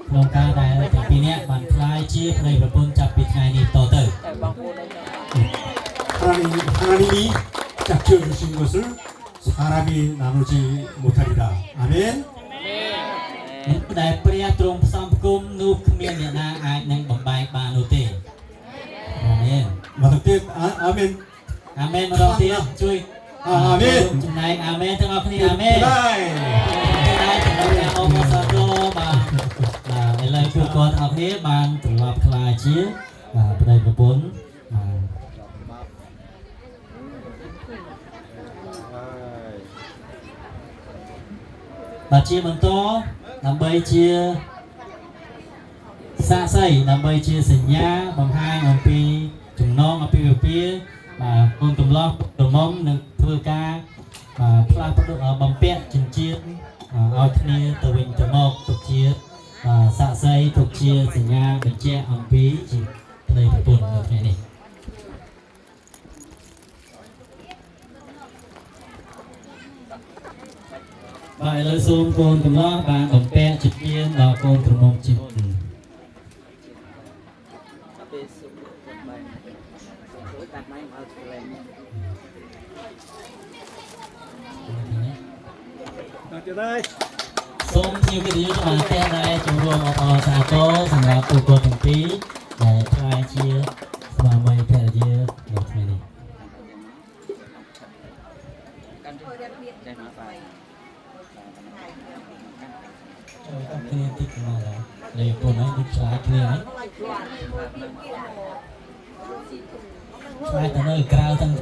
ក្នុងការដែលទាំងពីរនាក់បានក្លាយជាប្តីប្រពន្ធចាប់ពីថ្ងៃនេះតទៅ 하나님이 짝지어 주신 것을 사람이 나누지 못하리라. 아멘. ដែលព្រះទ្រង់ផ្សំគុំនោះគ្មានអ្នកណាអាចនឹងបំបែកបាននោះទេអាមែន 마덕대 아멘. អាមែនម្ដងទៀតជួយ អាមែន ចំណែកអាមែនទាំងអស់គ្នាអាមែន 바이. ហើយចំណែកអ្នកអបសាទរបាទឥឡូវពួកគាត់អស់គ្នាបានត្រឡប់ក្លាយជាប្តីប្រពន្ធបាទជាបន្តដើម្បីជាសាក្សីដើម្បីជាសញ្ញាបង្ហាញអំពីចំណងអាពាហ៍ពិពាហ៍បាទកូនកំឡោះក្រមុំនឹងធ្វើការផ្លាស់ប្ដូរបំពាក់ចិញ្ចៀនឲ្យគ្នាទៅវិញទៅមកទុកជាសាក្សីទុកជាសញ្ញាបញ្ជាក់អំពីជាប្តីប្រពន្ធនៅថ្ងៃនេះបាទឥឡូវសូមកូនកំឡោះបានបំពាក់ចិញ្ចៀនដល់កូនក្រមុំជាមុន សូមភ្ញៀវកិត្តិយសបានតែដែរចូលរួមអបអរសាទរសម្រាប់ពួកគាត់ទាំងពីរដែលក្លាយជាស្វាមីភរិយានៅថ្ងៃនេះចូលទៅគ្នាតិចមកឡើយលេពុនហ្នឹងឆ្លាតគ្នាហ្នឹងឆ្លាតទៅនៅក្រៅទាំង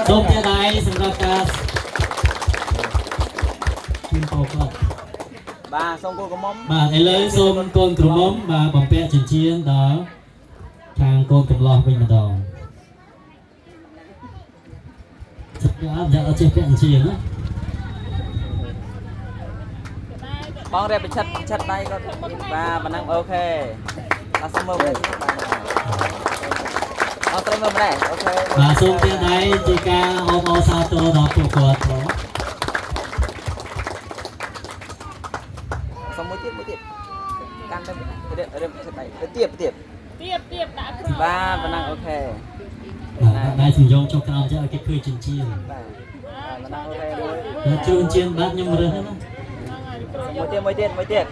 សូមទៀតដែរសម្រាប់ការជូនពរគាត់បាទសូមកូនក្រមុំបាទឥឡូវសូមកូនក្រមុំបាទបំពាក់ចិញ្ចៀនដល់ខាងកូនកំឡោះវិញម្ដងយកអត់ចេះពាក់ចិញ្ចៀនណាបងរៀបបញ្ឆិតដៃគាត់បាទប៉ុណ្ណឹងអូខេអត់សុំមើលវិញអត់ត្រូវមើលម្ដងអូខេបាទសូមទៀតដែរជាការអបអរសាទរដល់ពួកគាត់ផង tiếp tiếp Tiếp đã rồi. ba và năng ok ដៃសំយងចុះក្រោមចេះឲ្យគេឃើញចិញ្ចៀន ba và năng ok rồi ហើយជួនចិញ្ចៀនបាទខ្ញុំរើសហ្នឹងណា មួយទៀត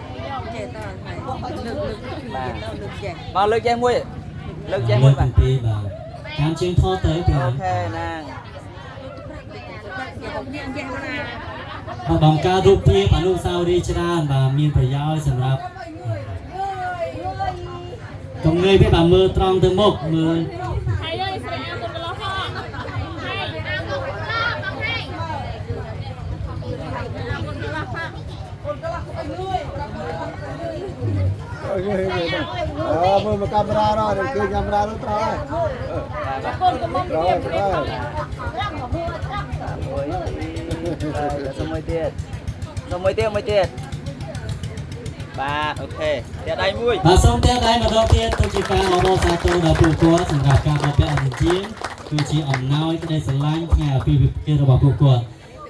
បាទលើកចេះមួយលើកចេះមួយបាទ ពីបាទតាមជើងថតទៅពី អូ ហ្នឹង ខេណាង បាទបង្កើតរូបភាពអនុស្សាវរីយ៍ច្រើនបាទមានប្រយោជន៍សម្រាប់កុំងើយពេលបាទមើលត្រង់ទៅមុខមើល Hay ơi, sẽ ăn một cái lọ ho. Hay. mời một camera rồi để kêu camera nó thôi rồi rồi mới tiết ba ok tiết đây vui បាទសូមផ្ទះដៃម្ដងទៀតទៅជាការអបអរសាទរដល់ពួកគាត់សម្រាប់ការបបពាក់អនុជាគឺជាអំណោយក្តីស្រឡាញ់ថ្ងៃអាពាហ៍ពិពាហ៍របស់ពួកគាត់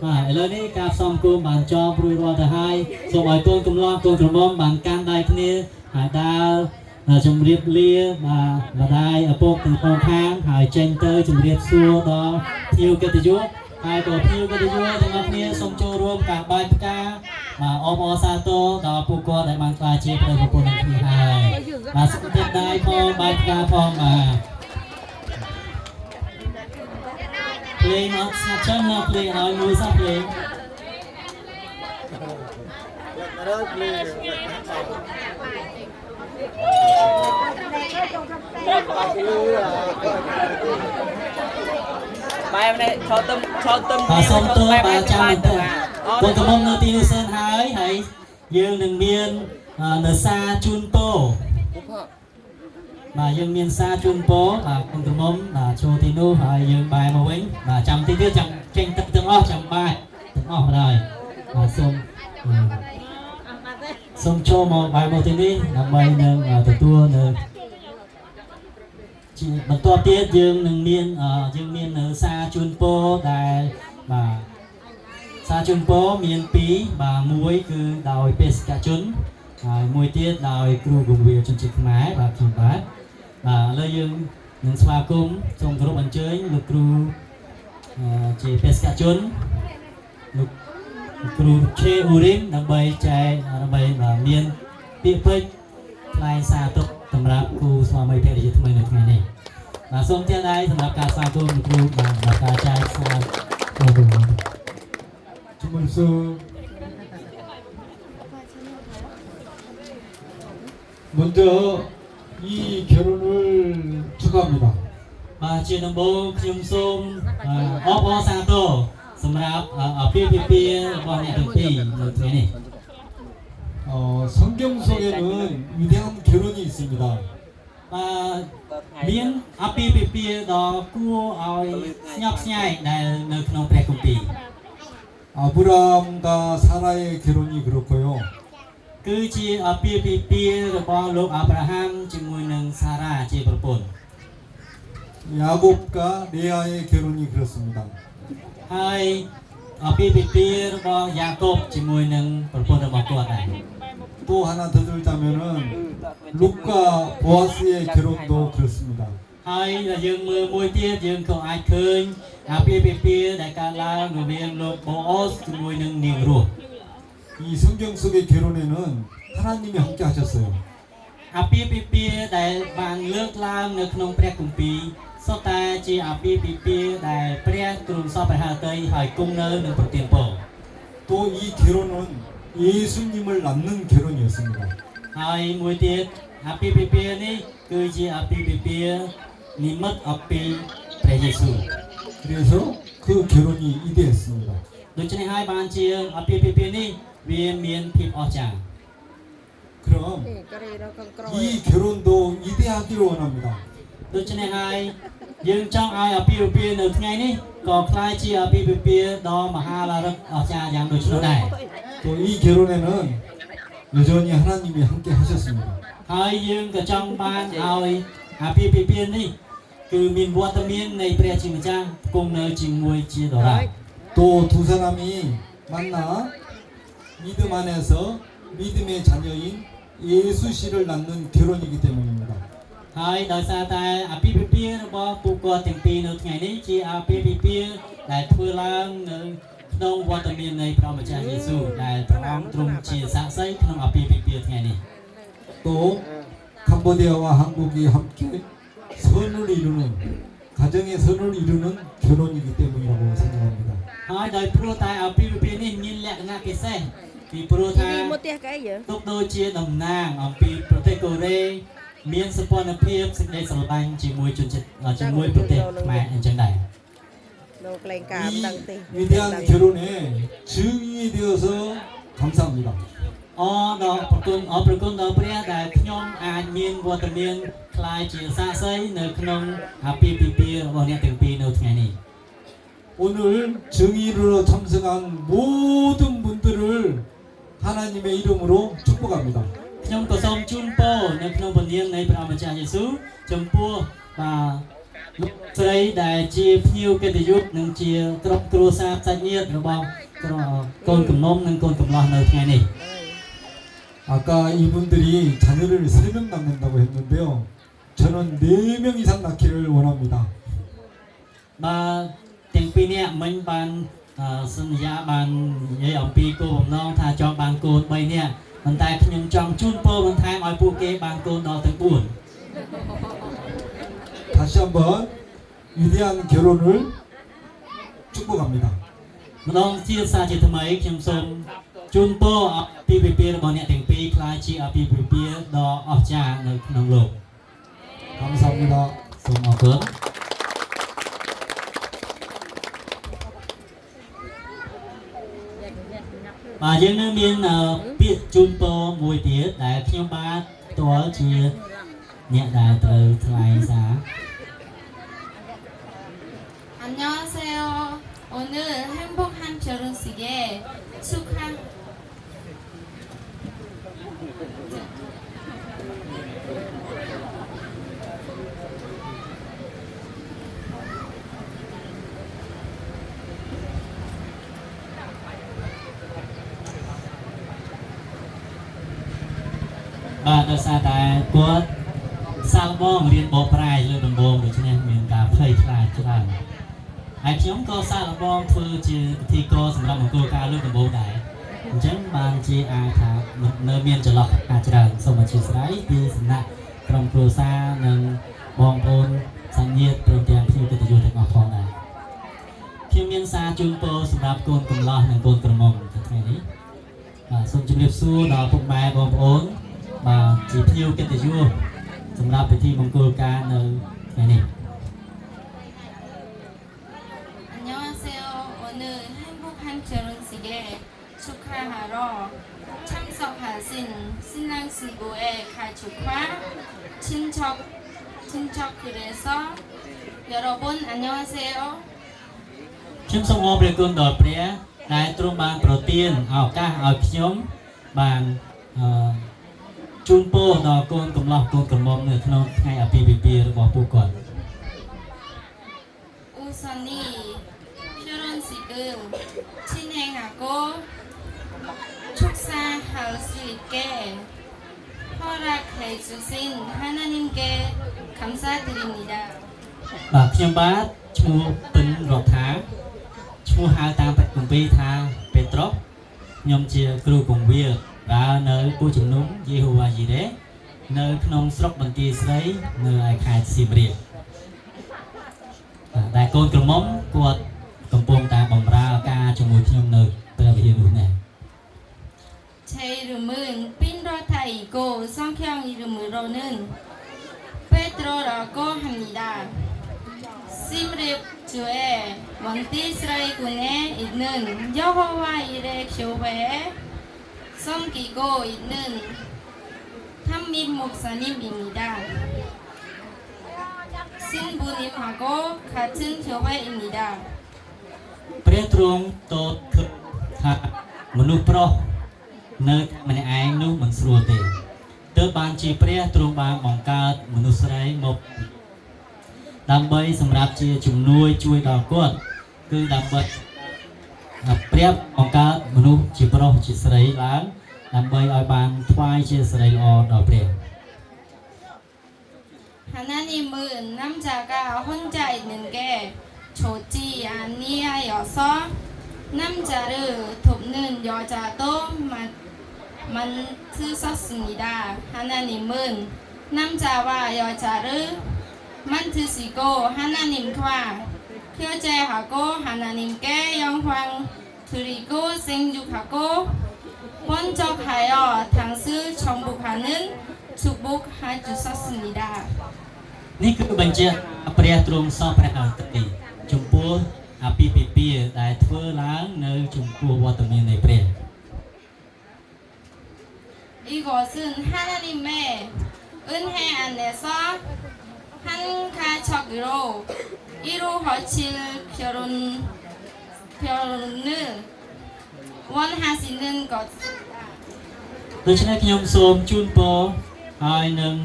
បាទឥឡូវនេះការផ្សំគូមបានចប់រួចរាល់ទៅហើយសូមឲ្យកូនកំឡោះកូនក្រមុំបានកាន់ដៃគ្នាហើយដើរជម្រាបលាបាទម្ដាយឪពុកទាំងសងខាងហើយចេញទៅជម្រាបសួរដល់ភ្ញៀវកិត្តិយសហើយក៏ភ្ញៀវកិត្តិយសទាំងអស់គ្នាសូមចូលរួមការបាញ់ផ្កាបាទអបអរសាទរដល់ពួកគាត់ដែលបានក្លាយជាប្តីប្រពន្ធនឹងគ្នាហើយបាទសុខភាពដៃផងបាញ់ផ្កាផងបាទភ្លេងអត់ស្ងាត់ចឹងមកភ្លេងឲ្យមួយសោះភ្លេង ba em này cho tâm បាទសូមទោសបាទចាំបន្តិចកូនកំមុំនៅទីនេះសិនហើយយើងនឹងមាននៅសារជូនពរបាទយើងមានសារជូនពរបាទកូនកំមុំបាទចូលទីនោះហើយយើងបែរមកវិញបាទចាំទីទៀតចាំចេញទឹកទាំងអស់ចាំបែរទាំងអស់បណ្ដោយបាទសូមចូលមកបែរមកទីនេះដើម្បីនឹងទទួលនៅជាបន្តទៀតយើងនឹងមាននៅសារជូនពរដែលបាទសារជូនពរមាន2បាទមួយគឺដោយបេសកជនហើយមួយទៀតដោយគ្រូគង្វាលជនជាតិខ្មែរបាទខ្ញុំបាទឥឡូវយើងនឹងស្វាគមន៍សូមគោរពអញ្ជើញលោកគ្រូជាបេសកជនលោកគ្រូឆេអ៊ូរីនដើម្បីចែកដើម្បីមានពាក្យពេចន៍ថ្លែងសារទុកសម្រាប់គូស្វាមីភរិយាថ្មីនៅថ្ងៃនេះបាទសូមទានដៃសម្រាប់ការស្វាគមន៍គ្រូបាទការចែកសារ주문수 먼저 이 결혼을 축하합니다. បាទជាដំបូងខ្ញុំសូមអបអរសាទរសម្រាប់អាពាហ៍ពិពាហ៍របស់អ្នកទាំងពីរនៅថ្ងៃនេះ 성경 속에는 위대한 결혼이 있습니다. បាទមានអាពាហ៍ពិពាហ៍ដ៏គួរឲ្យស្ញប់ស្ញែងដែលនៅក្នុងព្រះគម្ពីរ 아브라함과 사라의 결혼이 그렇고요. គឺជាអាពាហ៍ពិពាហ៍របស់លោកអាប់រ៉ាហាំជាមួយនឹងសារ៉ាជាប្រពន្ធ 야곱과 레아의 결혼이 그렇습니다. ហើយអាពាហ៍ពិពាហ៍របស់យ៉ាកុបជាមួយនឹងប្រពន្ធរបស់គាត់ដែរ 또 하나 더 들자면은 룻과 보아스의 결혼도 그렇습니다. ហើយយើងមើលមួយទៀតយើងក៏អាចឃើញអាពាហ៍ពិពាហ៍ដែលកើតឡើងរវាងលោកបូអូសជាមួយនឹងនាងរស់ 이 성경 속의 결혼에는 하나님이 함께 하셨어요. អាពាហ៍ពិពាហ៍ដែលបានលើកឡើងនៅក្នុងព្រះគម្ពីរសុទ្ធតែជាអាពាហ៍ពិពាហ៍ដែលព្រះទ្រង់សពព្រះហឫទ័យហើយគង់នៅនឹងប្រទានពរ 또 이 결혼은 예수님을 낳는 결혼이었습니다. ហើយមួយទៀតអាពាហ៍ពិពាហ៍នេះគឺជាអាពាហ៍ពិពាហ៍និមិត្តអំពីព្រះយេស៊ូវ 그래서 그 결혼이 이대했습니다. ដូច្នេះហើយបានជាអាពាហ៍ពិពាហ៍នេះវាមានភាពអស្ចារ្យ 그럼 이 결혼도 이대하기를 원합니다. ដូច្នេះហើយយើងចង់ឲ្យអាពាហ៍ពិពាហ៍នៅថ្ងៃនេះក៏คล้ายជាអាពាហ៍ពិពាហ៍ដ៏មហាឡារឹកអស្ចារ្យយ៉ាងដូចនោះដែរ 또 이 결혼에는 여전히 하나님이 함께 하셨습니다. ហើយយើងក៏ចង់បានឲ្យអាពាហ៍ពិពាហ៍នេះគឺមានវត្តមាននៃព្រះជាម្ចាស់គង់នៅជាមួយជាដរាប 또 두 사람이 만나 믿음 안에서 믿음의 자녀인 예수씨를 낳는 결혼이기 때문입니다. ហើយដោយសារតែអាពាហ៍ពិពាហ៍របស់ពួកគាត់ទាំងពីរនៅថ្ងៃនេះជាអាពាហ៍ពិពាហ៍ដែលធ្វើឡើងនៅក្នុងវត្តមាននៃព្រះម្ចាស់យេស៊ូវដែលព្រះអង្គទ្រង់ជាសាក្សីក្នុងអាពាហ៍ពិពាហ៍ថ្ងៃនេះ 또 캄보디아와 한국이 함께 선을 이루는 가정의 선을 이루는 결혼이기 때문이라고 생각합니다. ហើយដោយព្រោះតែអាពាហ៍ពិពាហ៍នេះមានលក្ខណៈពិសេសពីព្រោះថា một tia cái gì ទុកដូចជាតំណាងអំពីប្រទេសកូរ៉េមានសម្ព័ន្ធភាពសេចក្តីស្រឡាញ់ជាមួយជនជាតិជាមួយប្រទេសខ្មែរអញ្ចឹងដែរ đồ cày càm đằng tì 이 위대한 결혼에 증인이 되어서 감사합니다. ដល់ប្រគុណប្រគុណដល់ព្រះដែលខ្ញុំអាចមានវត្តមានខ្លាយជាសាក្សីនៅក្នុងអាពាហ៍ពិពាហ៍របស់អ្នកទាំងពីរនៅថ្ងៃនេះ 오늘 증인으로 참석한 모든 분들을 하나님의 이름으로 축복합니다. ខ្ញុំក៏សូមជូនពរនៅក្នុងព្រះនាមនៃព្រះម្ចាស់យេស៊ូវចំពោះលោកស្រីដែលជាភ្ញៀវកិត្តិយសនិងជាក្រុមគ្រួសារសាច់ញាតិរបស់កូនកំណុំនិងកូនកំលោះនៅថ្ងៃនេះ 아까 이분들이 자녀를 3명 낳는다고 했는데요. 저는 4명 이상 낳기를 원합니다. បាទទាំងពីរនាក់មិញបានសន្យាបាននិយាយអំពីគោលបំណងថាចង់បានកូន3នាក់ប៉ុន្តែខ្ញុំចង់ជូនពរបន្ថែមឲ្យពួកគេបានកូនដល់ទាំង4 다시 한번 위대한 결혼을 축복합니다. ម្ដងទៀតសារជាថ្មីខ្ញុំសូមជូនពរអាពាហ៍ពិពាហ៍របស់អ្នកទាំងពីរខ្លាយជាអាពាហ៍ពិពាហ៍ដ៏អស្ចារ្យនៅក្នុងលោក 감사합니다. សូមអរគុណ បាទយើងនៅមានពាក្យជូនពរមួយទៀតដែលខ្ញុំបាទផ្ទាល់ជាអ្នកដែលត្រូវថ្លែងសារ 안녕하세요. 오늘 행복한 결혼식에 축하.បាទដោយសារតែគាត់សាកបងរៀនបកប្រែលើដំបូងដូច្នេះមានការភ័យខ្លាចច្រើនហើយខ្ញុំក៏សាកល្បងធ្វើជាពិធីករសម្រាប់មង្គលការលើកដំបូងដែរអញ្ចឹងបានជាអាចថានៅមានចន្លោះអាចច្រើនសូមអធិស្ឋានពីសំណាក់ក្រុមគ្រួសារនិងបងប្អូនសញ្ញាតិព្រមទាំងភ្ញៀវកិត្តិយសទាំងអស់ផងដែរខ្ញុំមានសារជូនពរសម្រាប់កូនកំលោះនិងកូនក្រមុំនៅថ្ងៃនេះបាទសូមជម្រាបសួរដល់ពុកម៉ែបងប្អូនបាទជាភ្ញៀវកិត្តិយសសម្រាប់ពិធីមង្គលការនៅថ្ងៃនេះ 안녕하세요. 오늘 행복한 결혼식에 축하하러 참석하신 신랑 신부의 가족과 친척들에서 여러분 안녕하세요. ខ្ញុំសូមអរព្រះគុណដល់ព្រះដែលទ្រង់បានប្រទានឱកាសឲ្យខ្ញុំបានជូនពរដល់កូនកំលោះកូនក្រមុំនៅក្នុងថ្ងៃអាពាហ៍ពិពាហ៍របស់ពួកគាត់ 우선이 결혼식을 진행하고 축사할 수 있게 허락해 주신 하나님께 감사드립니다. បាទខ្ញុំបាទឈ្មោះពិនរដ្ឋាឈ្មោះហៅតាមព្រះគម្ពីរថាពេត្រុសខ្ញុំជាគ្រូពង្វាលដើរនៅពូជជំនុំយេហូវ៉ាជីរ៉េនៅក្នុងស្រុកបន្ទាយស្រីនៅឯខេត្តសៀមរាប ដែលកូនក្រមុំគាត់កំពុងតែបម្រើការជាមួយខ្ញុំនៅព្រះវិហារនោះដែរ 제 이름은 빈로타이고 성형 이름으로는 페드로라고 합니다. 시므립주의 먼티스라이군에 있는 여호와 이레 교회에 섬기고 있는 탄민 목사님입니다. 신부님하고 같은 교회입니다. ព្រះទ្រង់ទតឃើញថាមនុស្សប្រុសនៅម្នាក់ឯងនោះមិនស្រួលទេទើបបានជាព្រះទ្រង់បានបង្កើតមនុស្សស្រីមកដើម្បីសម្រាប់ជាជំនួយជួយដល់គាត់គឺដើម្បីព្រះបង្កើតមនុស្សជាប្រុសជាស្រីឡើង ដើម្បីឲ្យបានថ្វាយជាសិរីល្អដល់ព្រះ 하나님은 남자가 혼자 있는 게 좋지 아니하여서 남자를 돕는 여자도 만드셨습니다. 하나님은 남자와 여자를 만드시고 하나님과 교제하고 하나님께 영광 드리고 생육하고 번쩍하여 당스 정복하는 축복해 주셨습니다. នេះគឺបញ្ជាក់ព្រះទ្រង់សពព្រះអតីតចំពោះអាពាហ៍ពិពាហ៍ដែលធ្វើឡើងនៅចំពោះវត្តមាននៃព្រះ 이것은 하나님의 은혜 안에서 한 가족으로 이루어질 결혼을 원하시는 것. ដូច្នេះខ្ញុំសូមជូនពរហើយនឹង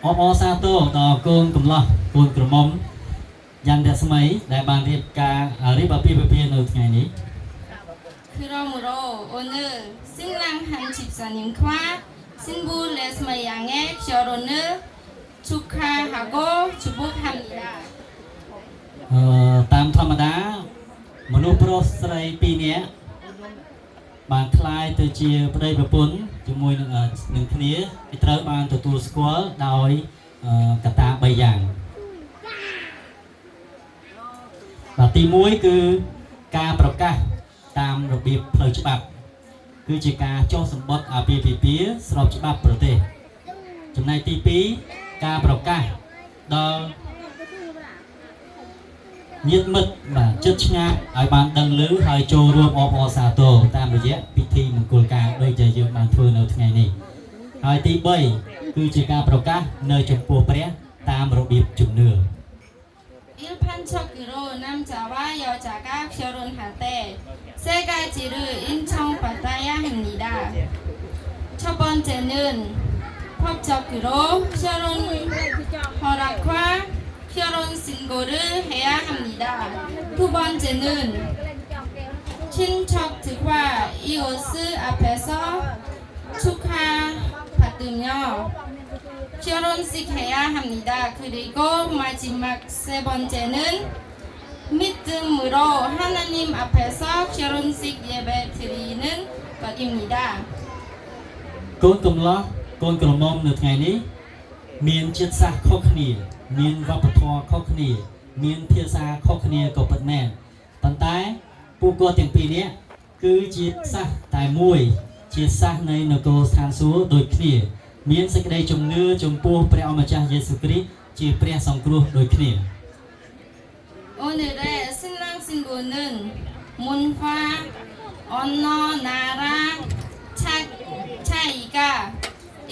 អបអរសាទរដល់កូនកំឡោះកូនក្រមុំយ៉ាងតែស្មីដែលបានរៀបការរៀបអាពាហ៍ពិពាហ៍នៅថ្ងៃនេះ 그러므로 오늘 신랑 한 집사님과 신부 레스마 양의 결혼을 축하하고 축복합니다. តាមធម្មតាមនុស្សប្រុសស្រីពីរនាក់បានคล้ายទៅជាប្តីប្រពន្ធជាមួយនឹងគ្នាគេត្រូវបានទទួលស្គាល់ដោយកត្តា3យ៉ាង បាទទី1គឺការប្រកាសតាមរបៀបផ្លូវច្បាប់គឺជាការចុះសម្បត្តិអាពាហ៍ពិពាហ៍ស្របច្បាប់ប្រទេសចំណែកទី2ការប្រកាសដល់ញាតិមិត្តបាទជិតឆ្ងាយឲ្យបានដឹងឮហើយចូលរួមអបអរសាទរតាមរយៈពិធីមង្គលការដូចជាយើងបានធ្វើនៅថ្ងៃនេះហើយទី3គឺជាការប្រកាសនៅចំពោះព្រះតាមរបៀបជំនឿ 일반적으로 남자와 여자가 결혼할 때 세 가지를 인정받아야 합니다. 첫 번째는 법적으로 결혼 허락과 결혼 신고를 해야 합니다. 두 번째는 친척들과 이웃을 앞에서 축하받으며 결혼식 해야 합니다. 그리고 마지막 세 번째는 믿음으로 하나님 앞에서 결혼식 예배 드리는 것입니다. កូនកំឡោះកូនក្រមុំនៅថ្ងៃនេះមានជាតិសាសន៍ខុសគ្នាមានវប្បធម៌ខុសគ្នាមានភាសាខុសគ្នាក៏ពិតមែនប៉ុន្តែពួកគាត់ទាំងពីរនាក់គឺជាសាសន៍តែមួយជាសាសន៍នៃនគរស្ថានសួគ៌ដូចគ្នាមានសេចក្តីជំនឿចំពោះព្រះអម្ចាស់យេស៊ូវគ្រីស្ទជាព្រះសង្គ្រោះដូចគ្នា 오늘의 신랑 신부는 문화, 언어, 나라 차이가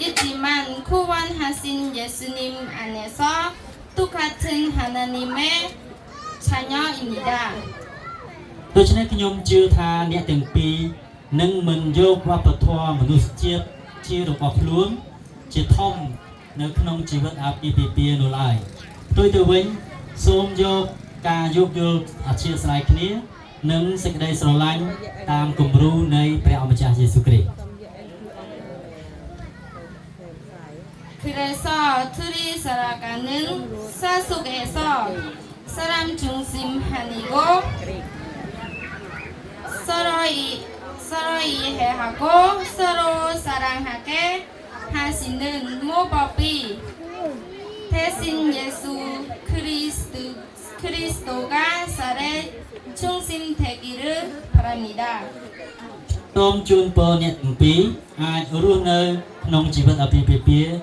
있지만 구원하신 예수님 안에서 똑같은 하나님의 자녀입니다. ដូច្នេះខ្ញុំជឿថាអ្នកទាំងពីរនឹងមិនយកវប្បធម៌មនុស្សជាតិជារបស់ខ្លួនជាធំនៅក្នុងជីវិតអាពាហ៍ពិពាហ៍នោះឡើយផ្ទុយទៅវិញសូមយកការយោគយល់អធ្យាស្រ័យគ្នានិងសេចក្តីស្រឡាញ់តាមគំរូនៃព្រះអម្ចាស់យេស៊ូវគ្រីស្ទ 그래서 둘이 살아가는 사속에서 사람 중심 아니고 서로 이해하고 서로 사랑하게 하시는 모법이 대신 예수 그리스도가 살의 중심 되기를 바랍니다. សូមជូនពរអ្នកទាំងពីរអាចរស់នៅក្នុងជីវិតអាពាហ៍ពិពាហ៍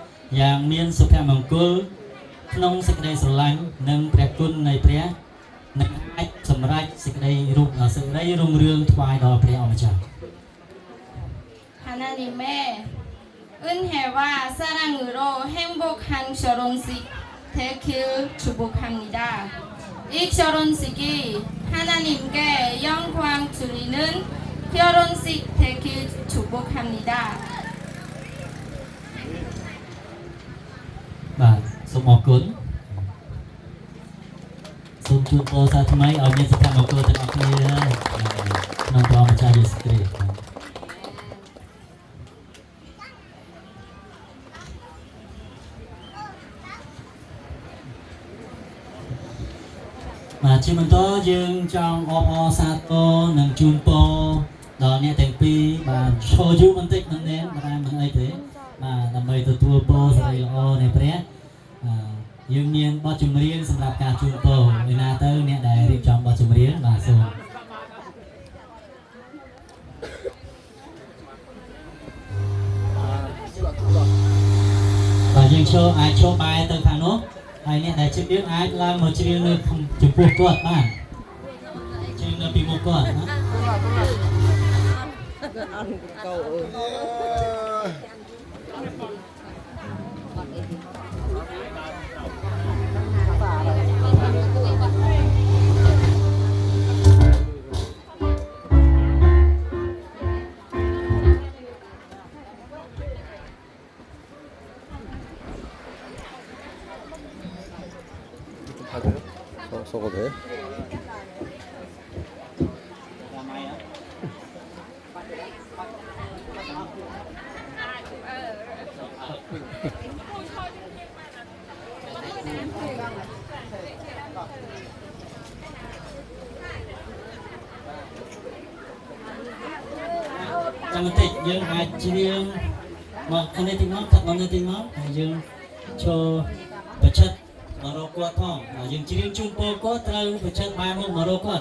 យ៉ាងមានសុភមង្គលក្នុងសេចក្តីស្រឡាញ់និងព្រះគុណនៃព្រះនិងអាចសម្រេចសេចក្តីរុងរឿងថ្វាយដល់ព្រះអម្ចាស់ 하나님의 은혜와 사랑으로 행복한 결혼식 되길 축복합니다. 이 결혼식이 하나님께 영광 드리는 결혼식 되길 축복합니다. បាទសូមអរគុណសូមជូនពរសាថ្មីឲ្យមានសុភមង្គលទាំងអស់គ្នាក្នុងព្រះអម្ចាស់យេស៊ូវគ្រីស្ទ ជាបន្តយើងចង់អបអរសាទរនិងជូនពរដល់អ្នកទាំងពីរបាទឈរយូរបន្តិចមិនមែនមិនអីទេបាទដើម្បីទទួលពរសិរីល្អនៃព្រះយើងមានបទចម្រៀងសម្រាប់ការជូនពរឯណាទៅអ្នកដែលរៀបចំបទចម្រៀងបាទសូមបាទយើងអាចឈរបែរទៅខាងនោះហើយអ្នកដែលជិតយើងអាចឡើងមកច្រៀងនៅចំពោះគាត់បានច្រៀងនៅពីមុខគាត់ណា 써도 돼? Trong một tịch dương ai chiên một con này tính nó thật bằng này tính nó dương cho vật chất mà rô quạt thôi dương chiên chung po quát trâu vật chất ba mông mà rô quạt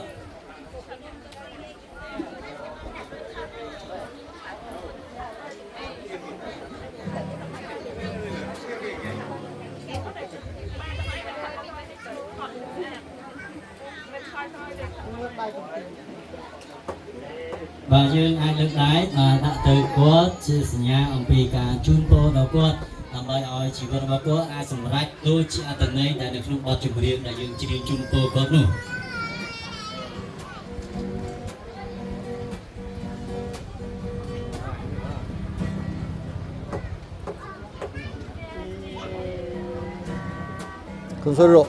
và dương ai được đái mà đã từ quát chia sẻ nhà ông pì cả chun po đầu quát làm bài oi chỉ còn bao quát ai sủng rách đôi chị ở tầng này đã được lúc bật chụp riêng đã dương chỉ riêng chun po quát nữa 큰 소리로.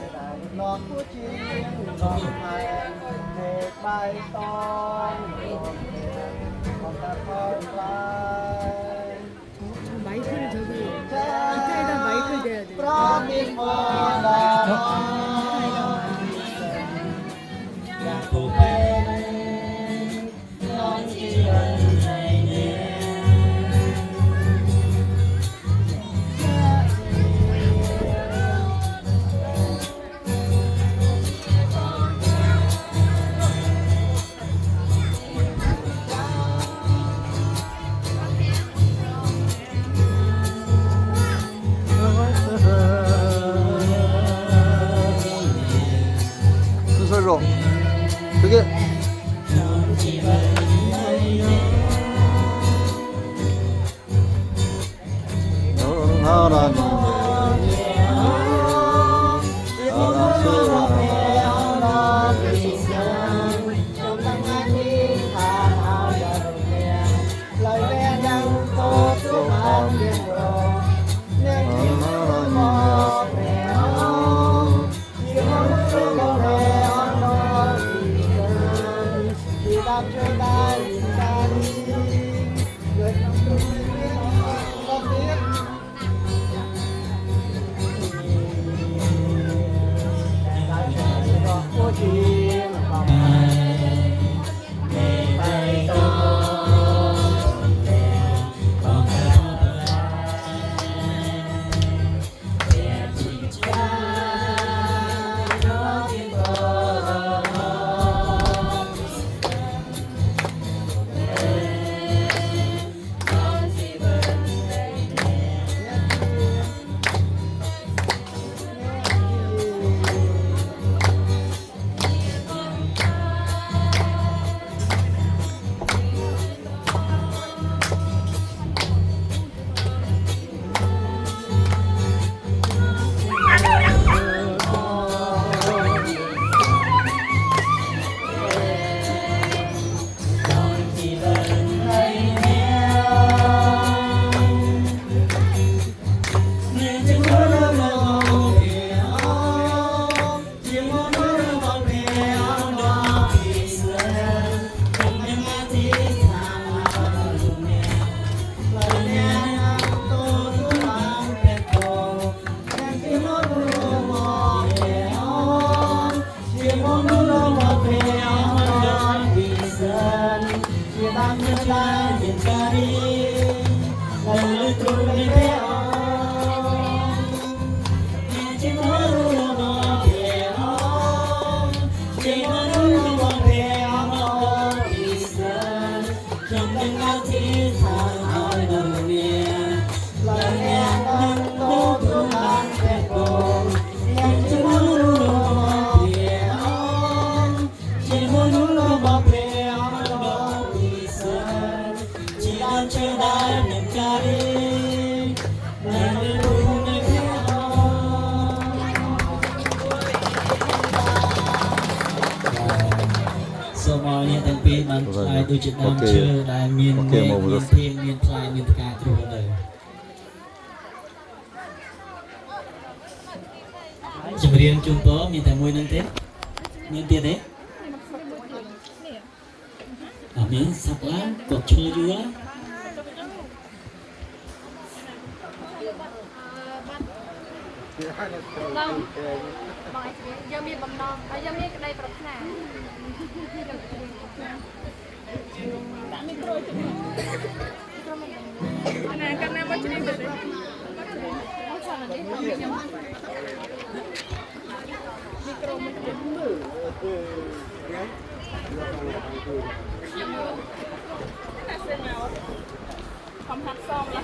마이크를 저기 이따에다 마이크를 대야 돼. 큰 소리로. 그게 너는 របស់ព្រះដ៏ពិសេសជាអញ្ជើញដែលមានការីនៅរូបនៃព្រះសូមឲ្យអ្នកទាំងពីរបានឆ្លើយដូចជាដើមឈើដែលមានមេឃមានភៀងមានផ្លែមានផ្កាគ្រប់ទៅចម្រៀងជូនពរមានតែមួយនឹងទេមានទៀតទេអត់មានសាប់ឡើងក៏ឈើយូរបងបងយកមានបំណងហើយយកមានក្តីប្រាថ្នា ដាក់មីក្រូជំនួសអាណាកាលណាមកជំនួសទៅទេ អូចានេះខ្ញុំ មីក្រូមកជំនួសតែសេមកកំហាត់សមឡា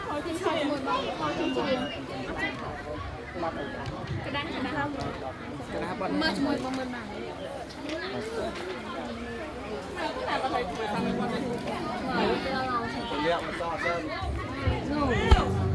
ហើយទីឆាមួយបងហើយទីជួយក្តាស់មើលជាមួយបងមើលមកតែបើទៅតាមមក Lihat besar dan. No.